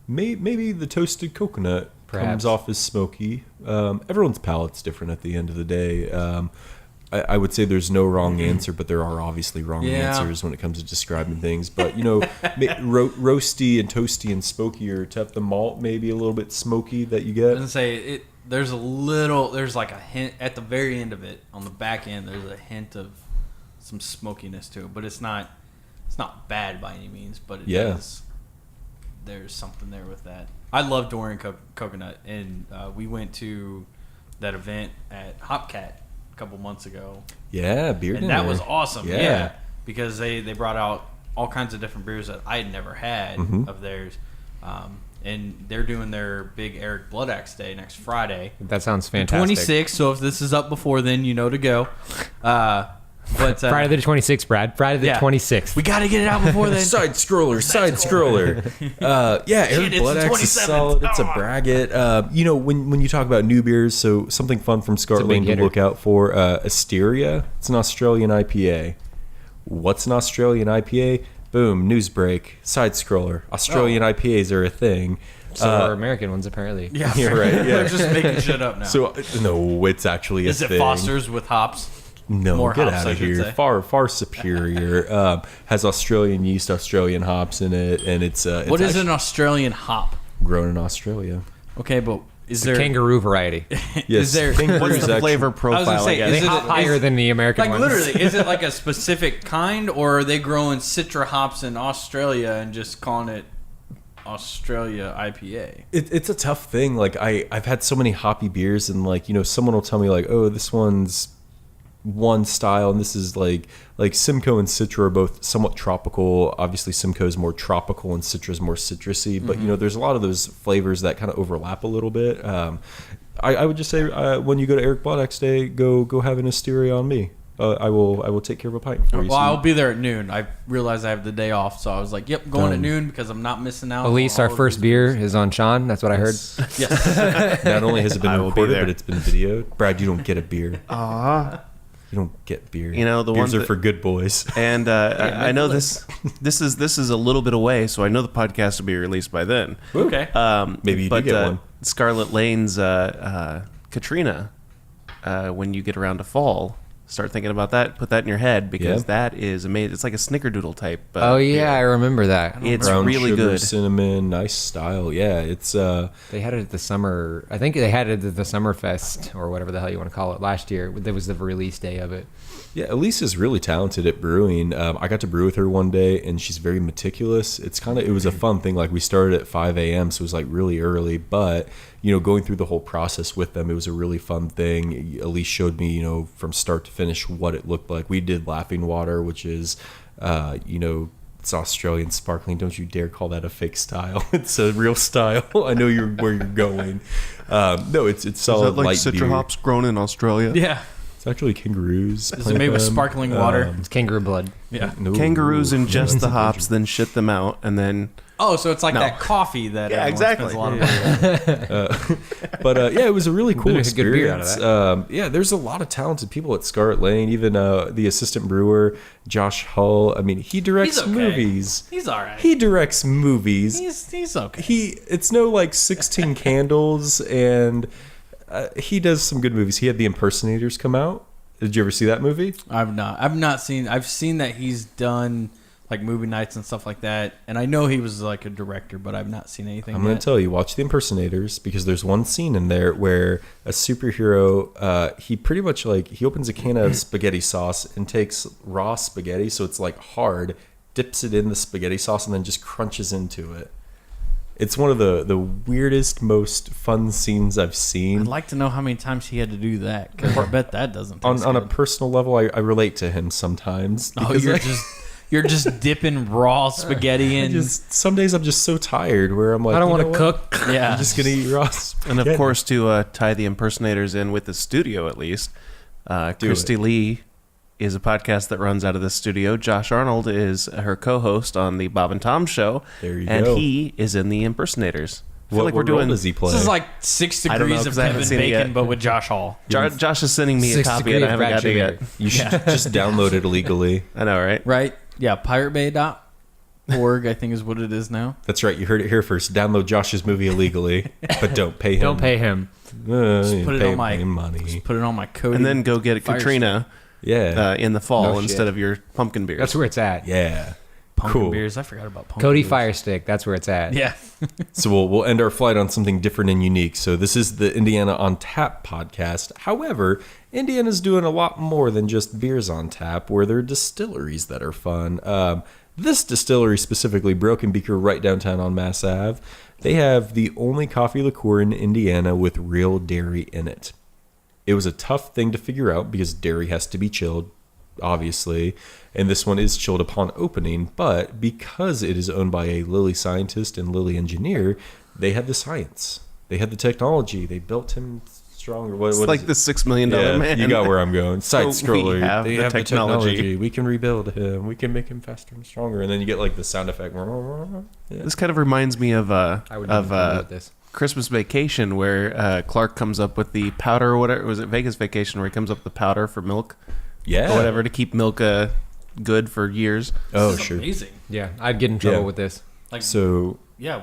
Maybe the toasted coconut
Perhaps.
comes off as smoky. Everyone's palate's different at the end of the day. I would say there's no wrong answer, but there are obviously wrong answers when it comes to describing things. But, you know, roasty and toasty and smoky, or to have the malt maybe a little bit smoky that you
I
get.
was gonna say it. There's like a hint at the very end of it. On the back end, there's a hint of some smokiness to it, but it's not bad by any means. But it is. There's something there with that. I love Dorian coconut, and we went to that event at Hopcat a couple months ago.
Yeah, beer
and
dinner.
that was awesome.
Yeah.
Yeah, because they brought out all kinds of different beers that I had never had of theirs. And they're doing their big Eric Blood Axe Day next Friday.
That sounds fantastic.
26, so if this is up before then, you know to go. But
Friday the 26th, Brad. Friday the 26th.
We got to get it out before then.
Side scroller. Yeah, Eric
it's
Blood
the
Axe is
27th.
solid. It's a braggot. You know, when you talk about new beers, so something fun from Scartlane to
hitter.
look out for. Asteria. It's an Australian IPA. What's an Australian IPA? Boom, news break. Side scroller. Australian IPAs are a thing.
So are American ones, apparently.
Yeah,
You're right. Yeah.
We're just making shit up now.
So no, it's actually a
is it
thing.
Foster's with hops?
No,
More
get
hops,
out
I
of
should
here.
say.
Far superior. Has Australian yeast, Australian hops in it, and it's
What is an Australian hop?
grown in Australia.
Okay, but is
It's
there
a kangaroo variety.
Yes,
Is there-
kangaroo's
What's the
actually-
flavor profile?
I was gonna say,
guess?
They
Is it-
hop higher than the American
like
ones.
literally? Is it like a specific kind, or are they growing Citra hops in Australia and just calling it Australia IPA?
It's a tough thing. Like I've had so many hoppy beers, and like, you know, someone will tell me like, oh, this one's one style, and this is like Simcoe and Citra are both somewhat tropical. Obviously Simcoe is more tropical and Citra is more citrusy, but you know, there's a lot of those flavors that kind of overlap a little bit. I would just say when you go to Eric Blood Axe Day, go have an Asteria on me. I will take care of a pint for you.
Well, I'll be there at noon. I realized I have the day off, so I was like, "Yep, going at noon because I'm not missing out."
Elise,
on
our
all of
first
these
beer is on Sean. That's what I heard.
Yes.
Not only has it been
I will be
recorded,
there.
but it's been videoed. Brad, you don't get a beer. You don't get beer.
You know, the
beers
ones
are
that-
for good boys.
And I know this is a little bit away, so I know the podcast will be released by then.
Okay.
Maybe you do
but
get one.
Scarlet Lane's Katrina, when you get around to fall, start thinking about that. Put that in your head because
Yeah.
that is amazing. It's like a snickerdoodle type.
Oh yeah, I
beer.
remember that.
It's
Brown
really
sugar,
good.
cinnamon, nice style. Yeah, it's
They had it at the summer. I think they had it at the Summer Fest or whatever the hell you want to call it last year. That was the release day of it.
yeah. Elise is really talented at brewing. I got to brew with her one day, and she's very meticulous. It was a fun thing. Like we started at 5 a.m., so it was like really early, but you know, going through the whole process with them, it was a really fun thing. Elise showed me, you know, from start to finish what it looked like. We did Laughing Water, which is, you know, it's Australian sparkling. Don't you dare call that a fake style. It's a real style. I know where you're going. No, it's solid
Is that like
light
Citra
beer.
hops grown in Australia?
yeah.
It's actually kangaroos.
Is it made with sparkling water?
It's kangaroo blood.
Yeah.
No.
Kangaroos ingest the hops, then shit them out, and then
Oh, so it's like
No.
that coffee that
Yeah,
everyone
exactly.
spends a lot of money on.
But yeah, it was a really cool
There's a good beer out of
experience. Yeah, there's a lot of talented people at Scarlet Lane. Even the assistant brewer, Josh Hull. I mean, he directs
He's okay.
movies.
He's all right.
He directs movies.
He's okay.
It's no like 16 Candles, and he does some good movies. He had The Impersonators come out. Did you ever see that movie?
I've not seen. I've seen that he's done like movie nights and stuff like that, and I know he was like a director, but I've not seen anything.
I'm going to tell you, watch The Impersonators, because there's one scene in there where a superhero, he pretty much like, he opens a can of spaghetti sauce and takes raw spaghetti, so it's like hard, dips it in the spaghetti sauce, and then just crunches into it. It's one of the weirdest, most fun scenes I've seen.
I'd like to know how many times he had to do that, because I bet that doesn't taste
On a
good.
personal level, I relate to him sometimes.
Oh,
because
you're just dipping raw spaghetti in.
some days I'm just so tired where I'm like,
I don't
you
want
know
to
what?
cook.
Yeah,
I'm just gonna eat raw
And
spaghetti.
of course, to tie the Impersonators in with the studio, at least, Christy Lee is a podcast that runs out of the studio. Josh Arnold is her co-host on the Bob and Tom Show.
There you
and
go.
he is in the Impersonators. I feel
What,
like
what
we're
role
doing.
does he play?
This is like 6
I don't know,
degrees of
'cause I haven't
Kevin
seen it
Bacon,
yet.
but with Josh Hall.
Josh is sending me a
6
copy, and I
degrees
haven't got it
Brad
yet.
You should just download it illegally.
I know, right?
Right? Yeah, piratebay.org, I think is what it is now.
That's right. You heard it here first. Download Josh's movie illegally, but don't pay him.
Don't pay him.
You
put it
pay
on my-
him money.
Put it on my Cody.
And then go get
Fire
Katrina
Yeah.
in the fall
No
instead
shit.
of your pumpkin beers.
That's where it's at.
Yeah.
pumpkin
cool.
beers. I forgot about pumpkin
Cody
beers.
Firestick. That's where it's at.
Yeah.
So we'll end our flight on something different and unique. So this is the Indiana on Tap podcast. However, Indiana's doing a lot more than just beers on tap, where there are distilleries that are fun. This distillery specifically, Broken Beaker, right downtown on Mass Ave, they have the only coffee liqueur in Indiana with real dairy in it. It was a tough thing to figure out because dairy has to be chilled, obviously, and this one is chilled upon opening, but because it is owned by a Lilly scientist and Lilly engineer, they had the science, they had the technology, they built him stronger.
It's
what
like
is
the $6 million man.
you got where I'm going. Side
So we
scroller.
have
They
the
have
technology.
the technology. We can rebuild him. We can make him faster and stronger. And then you get like the sound effect. Yeah.
This kind of reminds me of
I would never know about this.
Christmas Vacation, where Clark comes up with the powder, or whatever. Was it Vegas Vacation, where he comes up with the powder for milk
Yeah.
or whatever to keep milk good for years?
Oh,
This is
sure.
amazing.
Yeah, I'd get in trouble
Yeah.
with this.
Like,
So
yeah,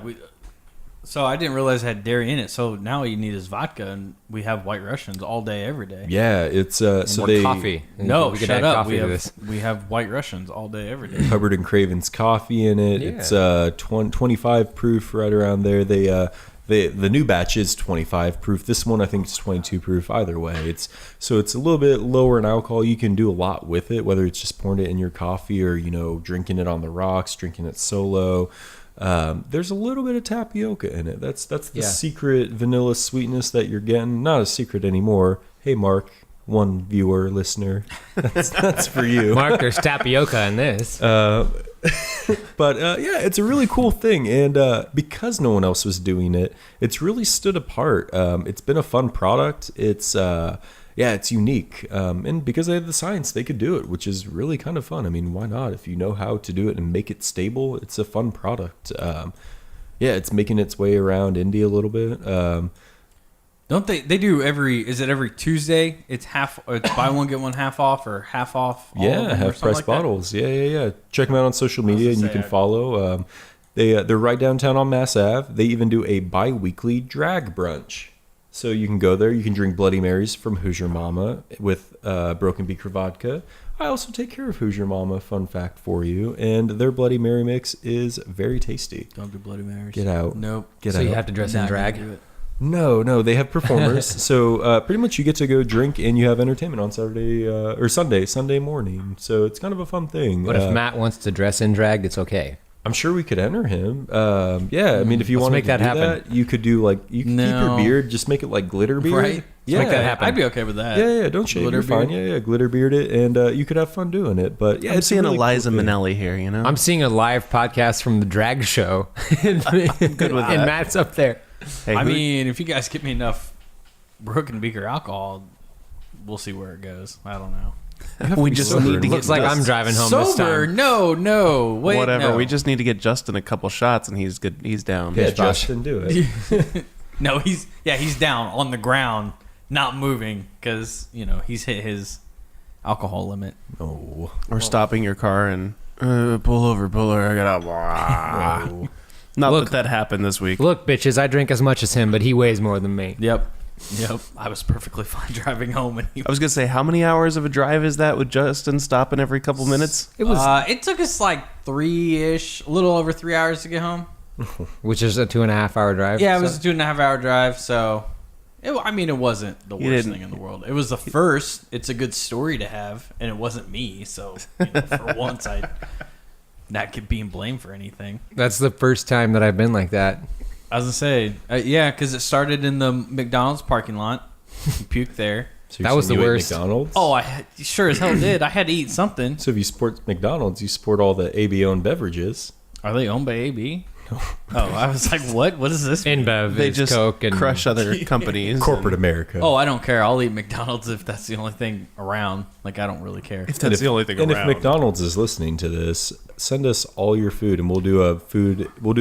so I didn't realize it had dairy in it. So now all you need is vodka, and we have White Russians all day, every day.
yeah, it's so
Or
they
coffee.
No,
we could
shut
add
up.
coffee to this.
We have White Russians all day, every day.
Hubbard and Craven's coffee in it.
Yeah.
It's 25 proof, right around there. The new batch is 25 proof. This one I think is 22 proof. Either way, it's a little bit lower in alcohol. You can do a lot with it, whether it's just pouring it in your coffee or drinking it on the rocks, drinking it solo. There's a little bit of tapioca in it. That's the
Yeah.
secret vanilla sweetness that you're getting. Not a secret anymore. Hey, Mark, one viewer, listener, that's for you.
Mark, there's tapioca in this.
But yeah, it's a really cool thing, and because no one else was doing it, it's really stood apart. It's been a fun product. It's unique, and because they have the science, they could do it, which is really kind of fun. I mean, why not? If you know how to do it and make it stable, it's a fun product. It's making its way around Indy a little bit.
Don't they do is it every Tuesday? It's buy one, get one half off, or half off all of them, or
Half
something
price
like that?
bottles. Yeah. Check them out on social media, and you can
say,
follow. They're right downtown on Mass Ave. They even do a bi-weekly drag brunch. So you can go there. You can drink Bloody Marys from Hoosier Mama with Broken Beaker vodka. I also take care of Hoosier Mama, fun fact for you. And their Bloody Mary mix is very tasty.
Don't do Bloody Marys.
Get out.
Nope.
Get
So
out.
you have to dress in
Not gonna
drag.
do it.
No, they have performers. So pretty much you get to go drink and you have entertainment on Saturday or Sunday morning. So it's kind of a fun thing.
What if Matt wants to dress in drag? It's okay.
I'm sure we could enter him. I mean, if you
Let's
want
make
to
that
do
happen.
that, you could do you could keep
No.
your beard, just make it like glitter beard.
Right?
Yeah,
make that happen.
I'd be okay with that.
Yeah, don't shave.
Glitter
You're fine.
beard?
Yeah, glitter beard it, and you could have fun doing it. But yeah,
I'm
it's a
seeing
really
Eliza
cool thing.
Minnelli here, you know?
I'm seeing a live podcast from the drag show. I'm
good with
And
that.
Matt's up there.
Hey,
I
who-
mean, if you guys get me enough Broken Beaker alcohol, we'll see where it goes. I don't know.
We just need to get
Looks like I'm driving home this
Sober?
time.
No. Wait,
whatever.
no.
We just need to get Justin a couple shots, and he's good. He's down.
Yeah,
Josh.
Justin, do it.
No, he's down on the ground, not moving, because he's hit his alcohol limit.
Oh.
Or stopping your car and pull over. I gotta.
No.
Not
Look.
that happened this week.
Look, bitches, I drink as much as him, but he weighs more than me.
Yep. I was perfectly fine driving home, and
I was gonna say, how many hours of a drive is that with Justin stopping every couple minutes?
It was,
it took us like 3-ish, a little over 3 hours to get home.
which is a 2.5 hour drive.
Yeah, it
so-
was a 2.5 hour drive, so it wasn't the
You
worst
didn't-
thing in the world. It was the first. It's a good story to have, and it wasn't me, so for once I not get being blamed for anything.
That's the first time that I've been like that.
I was gonna say, yeah, because it started in the McDonald's parking lot. You puked there.
So
That
you're
was
saying
the
you ate
worst.
McDonald's?
Oh, I sure as hell did. I had to eat something.
So if you support McDonald's, you support all the AB-owned beverages.
Are they owned by AB? Oh, I was like, what? What is this?
InBev
They
is
just
Coke and
crush other companies.
Corporate America.
Oh, I don't care. I'll eat McDonald's if that's the only thing around. Like, I don't really care.
If that's the only thing
and
around.
if McDonald's is listening to this, send us all your food, and we'll do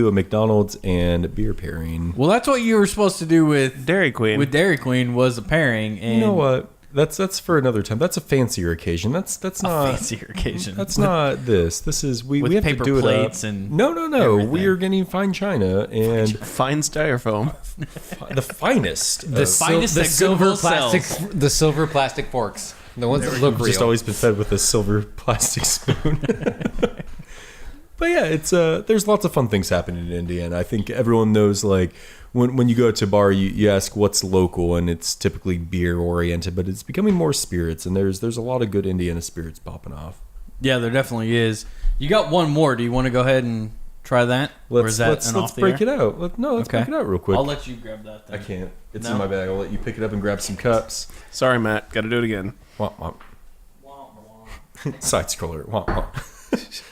a McDonald's and beer pairing.
Well, that's what you were supposed to do with
Dairy Queen.
Dairy Queen was a pairing. And
You know what? That's for another time. That's a fancier occasion. That's
a
not
fancier occasion.
That's not this. This is we
With
have
paper
to do
plates
it up.
and
no.
everything.
We are getting fine china and
Fine styrofoam.
the finest.
the,
of-
finest
the
that
silver
Goodwill
plastic,
sells.
the silver plastic forks, the ones that look
I've just
real.
always been fed with a silver plastic spoon. But yeah, it's there's lots of fun things happening in Indiana. I think everyone knows, like, when you go to a bar, you ask what's local, and it's typically beer oriented, but it's becoming more spirits, and there's a lot of good Indiana spirits popping off.
Yeah, there definitely is. You got one more. Do you want to go ahead and try that? Or is that
Let's
an off the
break
air?
it out. Let's break it out real quick.
I'll let you grab that
I
thing.
can't. It's
No?
in my bag. I'll let you pick it up and grab some cups.
Sorry, Matt. Got to do it again.
Womp womp. Side scroller. Womp womp.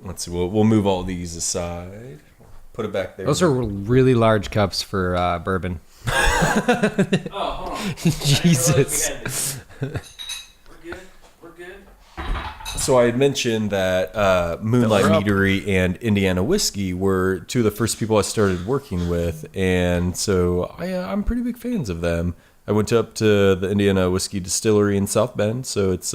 Let's see. We'll move all these aside. Put it back there.
Those are really large cups for bourbon.
Oh, hold on.
Jesus.
We're good.
So I had mentioned that Moonlight
Fill her up.
Meadery and Indiana Whiskey were two of the first people I started working with, and so I'm pretty big fans of them. I went up to the Indiana Whiskey Distillery in South Bend, so it's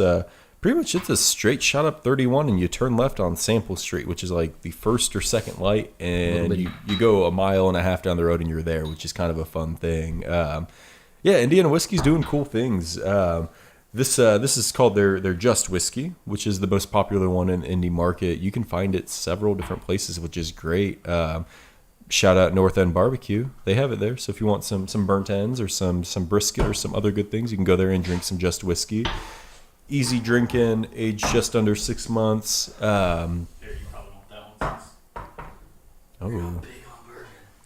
pretty much it's a straight shot up 31, and you turn left on Sample Street, which is like the first or second light, and you go a mile and a half down the road and you're there, which is kind of a fun thing. Yeah, Indiana Whiskey's doing cool things. This is called their Just Whiskey, which is the most popular one in the indie market. You can find it several different places, which is great. Shout out North End Barbecue. They have it there. So if you want some burnt ends or some brisket or some other good things, you can go there and drink some Just Whiskey. Easy drinking, aged just under 6 months.
Here, you probably want that one.
Oh,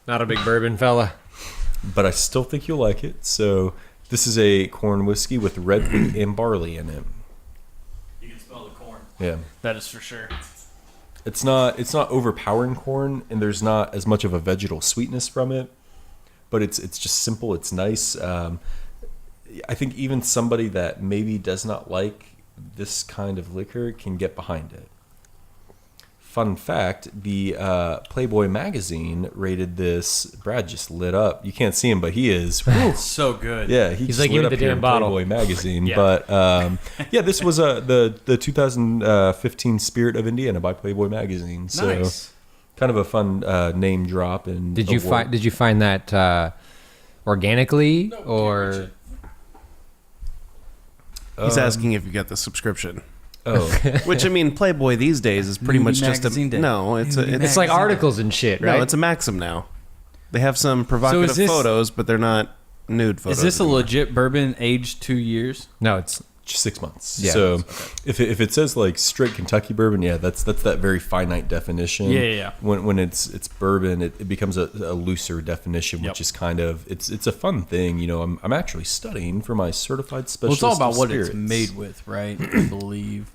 Not a big bourbon fella.
but I still think you'll like it. So this is a corn whiskey with red wheat and barley in it.
You can smell the corn.
Yeah.
That is for sure.
It's not overpowering corn, and there's not as much of a vegetal sweetness from it, but it's just simple. It's nice. I think even somebody that maybe does not like this kind of liquor can get behind it. Fun fact, the Playboy magazine rated this. Brad just lit up. You can't see him, but he is. Woo.
It's so good.
Yeah,
He's
just
like,
lit
"Give me
up
the
here
damn
in
bottle."
Playboy magazine.
Yeah.
But yeah, this was the 2015 Spirit of Indiana by Playboy magazine. So
Nice.
kind of a fun name drop. And
Did you find that organically or?
He's asking if you got the subscription.
Oh,
Which, I mean, Playboy these days is pretty
Nudie
much just a...
magazine day.
No, it's
Nudie
a...
It's like articles and shit, right?
No, it's a Maxim now. They have some provocative
this-
photos, but they're not nude photos.
Is this a
anymore.
legit bourbon aged 2 years?
No, it's
just 6 months.
Yeah.
So if it says like straight Kentucky bourbon, yeah, that's that very finite definition.
Yeah.
When it's bourbon, it becomes a looser definition, which
Yep.
is kind of it's a fun thing. You know, I'm actually studying for my certified
Well,
specialist.
it's all about
of
what
spirits.
it's made with, right? I believe.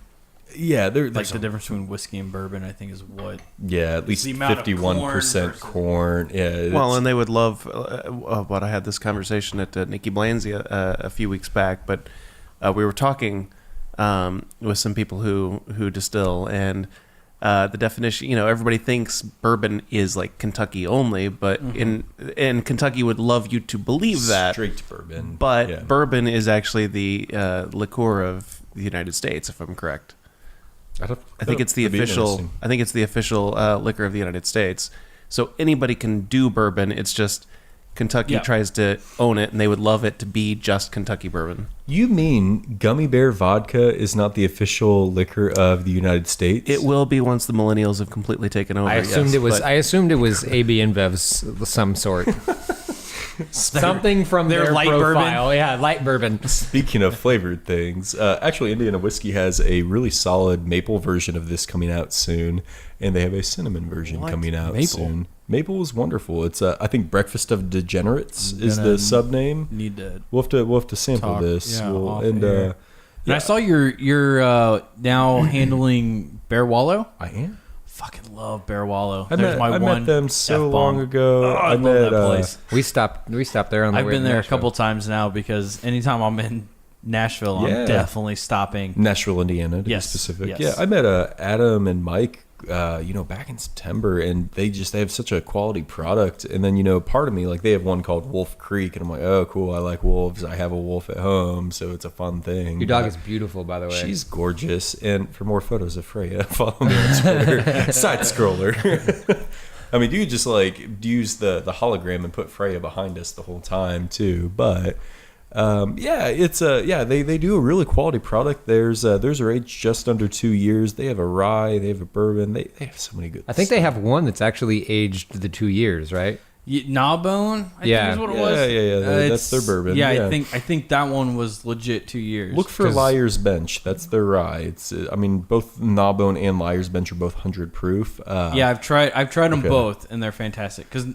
Yeah,
Like
there's
the difference between whiskey and bourbon, I think, is what.
yeah, at least
the amount of
51%
corn
corn. Yeah,
Well, and they would love what I had this conversation at Nikki Blaine's a few weeks back, but we were talking with some people who distill, and the definition, everybody thinks bourbon is like Kentucky only, but in Kentucky would love you to believe that
straight bourbon,
but bourbon is actually the liqueur of the United States, if I'm correct. I think it's the official. I think it's the official liquor of the United States. So anybody can do bourbon. It's just Kentucky tries to own it, and they would love it to be just Kentucky bourbon.
You mean Gummy Bear vodka is not the official liquor of the United States?
It will be once the millennials have completely taken over.
I assumed it was. I assumed it was AB InBev's some sort. Something from their
light
profile.
bourbon?
Yeah, light bourbon.
Speaking of flavored things, actually Indiana Whiskey has a really solid maple version of this coming out soon, and they have a cinnamon version coming out soon. Maple is wonderful. It's I think Breakfast of Degenerates is the sub name. We'll have to sample this. And
I saw you're now handling Bear Wallow.
I am.
Fucking love Bear Wallow.
I met them so long ago.
I love that place.
We stopped there on the way.
I've been there a couple times now because anytime I'm in Nashville, I'm definitely stopping.
Nashville, Indiana, to be specific.
Yes.
Yeah, I met Adam and Mike, back in September, and they have such a quality product. And then, part of me, like, they have one called Wolf Creek, and I'm like, oh, cool, I like wolves. I have a wolf at home, so it's a fun thing.
Your dog is beautiful, by the way.
She's gorgeous. And for more photos of Freya, follow me on Twitter. Side scroller. I mean, you could just use the hologram and put Freya behind us the whole time too, but. They do a really quality product. Theirs are aged just under 2 years. They have a rye, they have a bourbon, they have so many good.
I think they have one that's actually aged the 2 years, right?
Gnawbone, I think is what it was.
That's their bourbon.
Yeah, I think that one was legit 2 years.
Look for Liar's Bench. That's their rye. It's both Gnawbone and Liar's Bench are both 100 proof.
I've tried them both, and they're fantastic because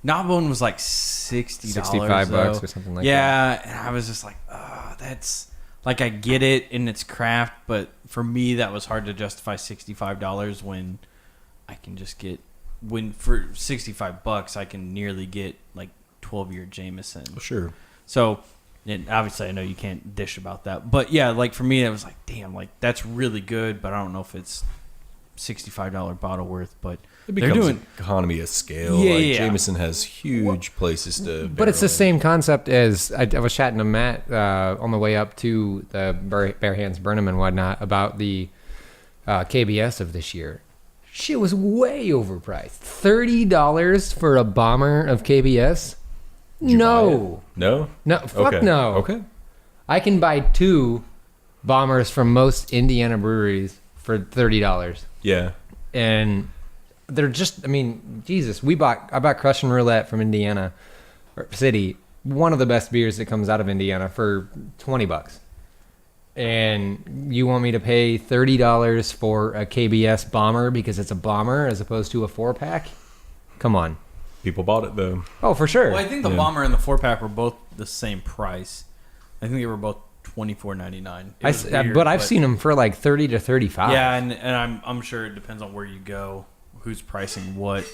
Gnawbone was like $60,
$65 or something like that.
Yeah, and I was just like, oh, that's like, I get it in its craft, but for me that was hard to justify $65 when I can just get for $65 I can nearly get like 12-year Jameson.
Sure.
So, and obviously I know you can't dish about that, but yeah, like for me it was like, damn, like that's really good, but I don't know if it's $65 bottle worth, but
it becomes economy of scale. Jameson has huge places to.
But it's the same concept as I was chatting to Matt on the way up to the Bare Hands Burnham and whatnot about the KBS of this year. Shit was way overpriced. $30 for a bomber of KBS? No. Fuck no.
Okay.
I can buy 2 bombers from most Indiana breweries for $30.
Yeah.
And they're just, Jesus, I bought Crush and Roulette from Indiana City, one of the best beers that comes out of Indiana, for $20. And you want me to pay $30 for a KBS bomber because it's a bomber as opposed to a 4-pack? Come on.
People bought it though.
Oh, for sure.
Well, I think the bomber and the 4-pack were both the same price. I think they were both $24.99.
But I've seen them for like $30 to $35.
Yeah, and I'm sure it depends on where you go, who's pricing what,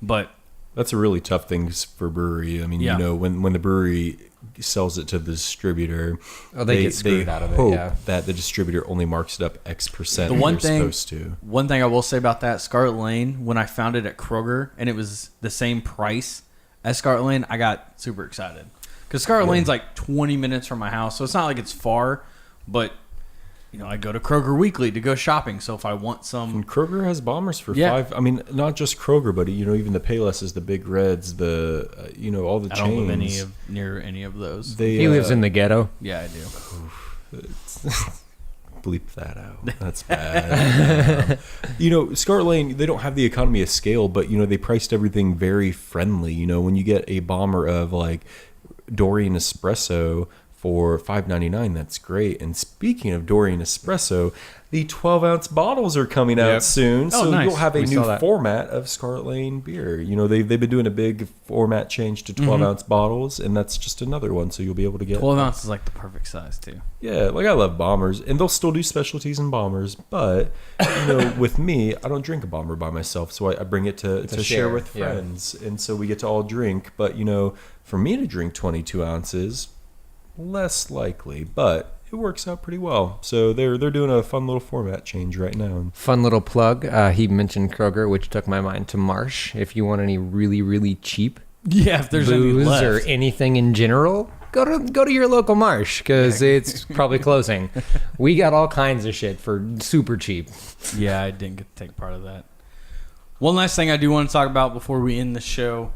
but
that's a really tough thing for brewery. When the brewery sells it to the distributor,
they get screwed out of it. Yeah,
that the distributor only marks it up X%.
The one thing I will say about that, Scarlet Lane, when I found it at Kroger and it was the same price as Scarlet Lane, I got super excited. Because Scarlet Lane's like 20 minutes from my house, so it's not like it's far, but I go to Kroger weekly to go shopping. So if I want some,
and Kroger has bombers for $5. Not just Kroger, but even the Paylesses, the Big Reds, the all the chains.
I don't live near any of those.
He lives in the ghetto.
Yeah, I do.
Bleep that out. That's bad. Scarlet Lane, they don't have the economy of scale, but they priced everything very friendly. When you get a bomber of like Dorian Espresso for $5.99, that's great. And speaking of Dorian Espresso, the 12-ounce bottles are coming out soon, so
nice.
You'll have a new format of Scarlet Lane beer. They've been doing a big format change to 12-ounce bottles, and that's just another one. So you'll be able to get
12 ounces is like the perfect size too.
Yeah, I love bombers, and they'll still do specialties in bombers. But with me, I don't drink a bomber by myself, so I bring it to share with friends, and so we get to all drink. But for me to drink 22 ounces, less likely, but it works out pretty well. So they're doing a fun little format change right now.
Fun little plug. He mentioned Kroger, which took my mind to Marsh. If you want any really, really cheap
If there's any
booze
left.
or anything in general, go to your local Marsh because it's probably closing. We got all kinds of shit for super cheap.
Yeah, I didn't get to take part of that. One last thing I do want to talk about before we end the show.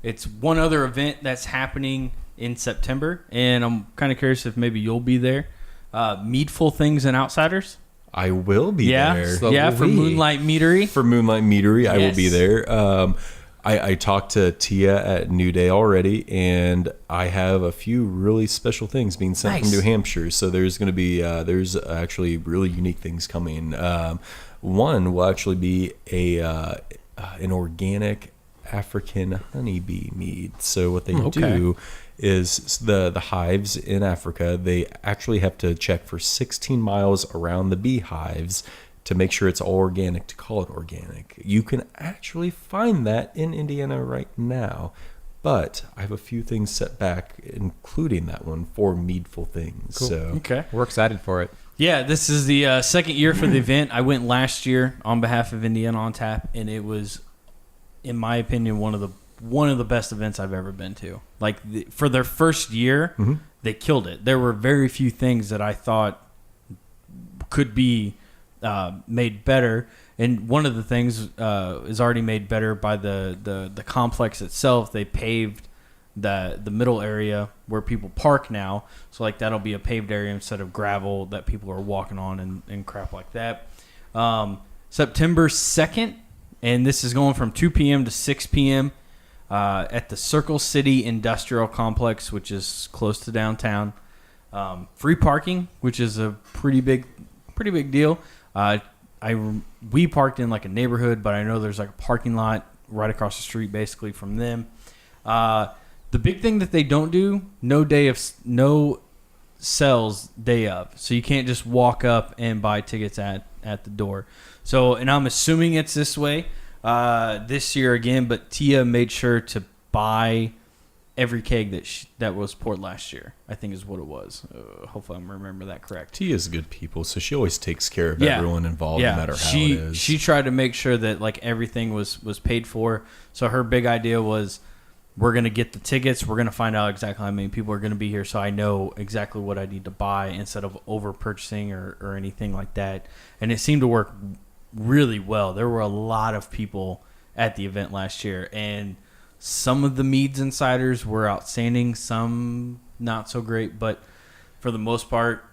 It's one other event that's happening in September, and I'm kind of curious if maybe you'll be there. Meadful Things and Outciders.
I will be there.
For Moonlight Meadery.
For Moonlight Meadery, I will
Yes.
be there. I talked to Tia at New Day already, and I have a few really special things being sent
Nice.
from New Hampshire. So there's going to be there's actually really unique things coming. One will actually be an organic African honeybee mead. So what they do is the hives in Africa, they actually have to check for 16 miles around the beehives to make sure it's all organic to call it organic. You can actually find that in Indiana right now, but I have a few things set back, including that one for Meadful Things.
Cool.
So
Okay.
We're excited for it.
Yeah, this is the second year for the event. I went last year on behalf of Indiana on Tap, and it was, in my opinion, one of the best events I've ever been to. Like for their first year, they killed it. There were very few things that I thought could be made better, and one of the things is already made better by the complex itself. They paved the middle area where people park now, so like that'll be a paved area instead of gravel that people are walking on and crap like that. September 2nd, and this is going from 2 p.m. to 6 p.m. At the Circle City Industrial Complex, which is close to downtown. Free parking, which is a pretty big deal. We parked in like a neighborhood, but I know there's like a parking lot right across the street basically from them. The big thing that they don't do, no sales day of. So you can't just walk up and buy tickets at the door. So, and I'm assuming it's this way this year again, but Tia made sure to buy every keg that was poured last year, I think is what it was. Hopefully I'm remember that correct.
Tia's good people, so she always takes care of everyone involved, no matter how it is.
She tried to make sure that like everything was paid for. So her big idea was, we're going to get the tickets. We're going to find out exactly how many people are going to be here, so I know exactly what I need to buy instead of over purchasing or anything like that. And it seemed to work really well. There were a lot of people at the event last year, and some of the meads and ciders were outstanding, some not so great, but for the most part,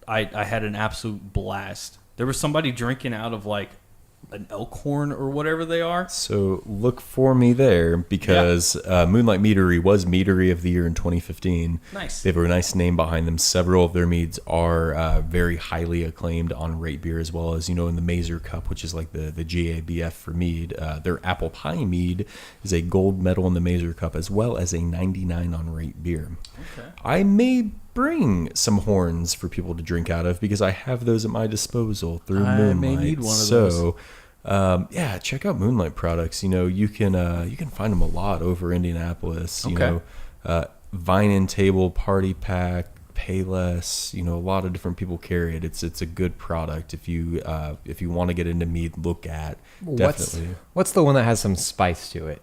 I had an absolute blast. There was somebody drinking out of like an elk horn or whatever they are.
So look for me there, because Moonlight Meadery was Meadery of the Year in 2015.
Nice.
They have a nice name behind them. Several of their meads are very highly acclaimed on Rate Beer, as well as, in the Mazer Cup, which is like the GABF for mead. Their Apple Pie mead is a gold medal in the Mazer Cup, as well as a 99 on Rate Beer. Okay. I may bring some horns for people to drink out of, because I have those at my disposal through Moonlight.
I may need one of those.
Check out Moonlight products. You can find them a lot over Indianapolis. Vine and Table Party Pack, Payless. A lot of different people carry it. It's a good product. If you want to get into mead, look at definitely.
What's the one that has some spice to it?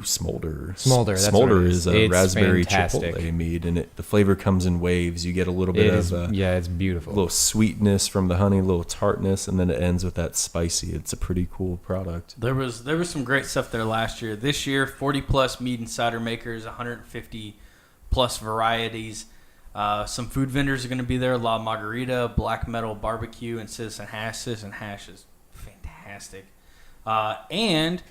Smolder.
Smolder. That's
Smolder
what it
is
is.
a
It's
raspberry
fantastic.
chipotle mead, and the flavor comes in waves. You get a little bit of
it's beautiful.
a little sweetness from the honey, a little tartness, and then it ends with that spicy. It's a pretty cool product.
There was some great stuff there last year. This year, 40 plus mead and cider makers, 150 plus varieties. Some food vendors are going to be there: La Margarita, Black Metal Barbecue, and Citizen Hash. Citizen Hash is fantastic. And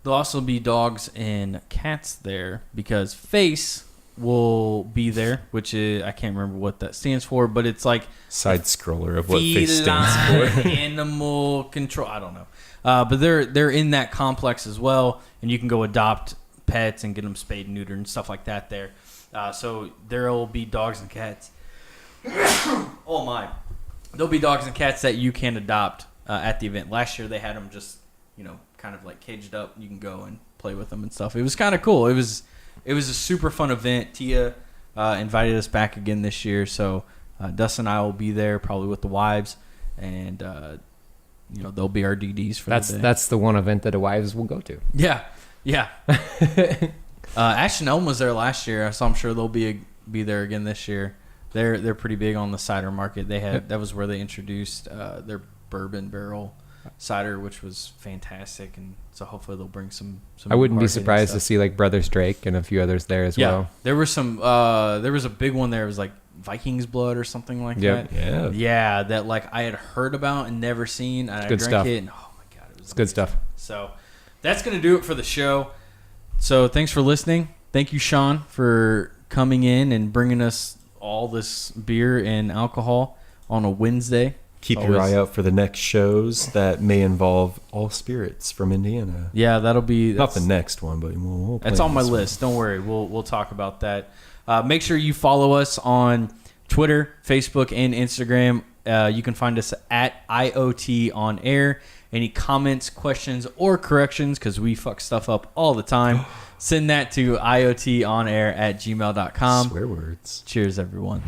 there'll also be dogs and cats there, because Face will be there, which is, I can't remember what that stands for, but it's like
Side scroller of what Face stands for.
Animal control. I don't know. But they're in that complex as well, and you can go adopt pets and get them spayed and neutered and stuff like that there. So there will be dogs and cats. Oh my! There'll be dogs and cats that you can adopt at the event. Last year they had them just, kind of like caged up. You can go and play with them and stuff. It was kind of cool. It was a super fun event. Tia invited us back again this year. So Dustin and I will be there probably with the wives, and they'll be our DDs for the day.
That's the one event that the wives will go to.
Yeah. Ashton Elm was there last year, so I'm sure they'll be there again this year. They're pretty big on the cider market. That was where they introduced their bourbon barrel cider, which was fantastic, and so hopefully they'll bring some
I wouldn't be surprised to see like Brothers Drake and a few others there as well.
There were some there was a big one there. It was like Viking's Blood or something like that. Yeah, that like I had heard about and never seen, and I drank
stuff.
it, and oh my god, it was
Good stuff.
So that's gonna do it for the show. So thanks for listening. Thank you, Sean, for coming in and bringing us all this beer and alcohol on a Wednesday.
Keep your eye out for the next shows that may involve all spirits from Indiana.
Yeah, that'll be
not the next one, but we'll
that's on my list. Don't worry, we'll talk about that. Make sure you follow us on Twitter, Facebook, and Instagram. You can find us at IoT on air. Any comments, questions, or corrections, because we fuck stuff up all the time, send that to iotonair@gmail.com.
Swear words.
Cheers, everyone.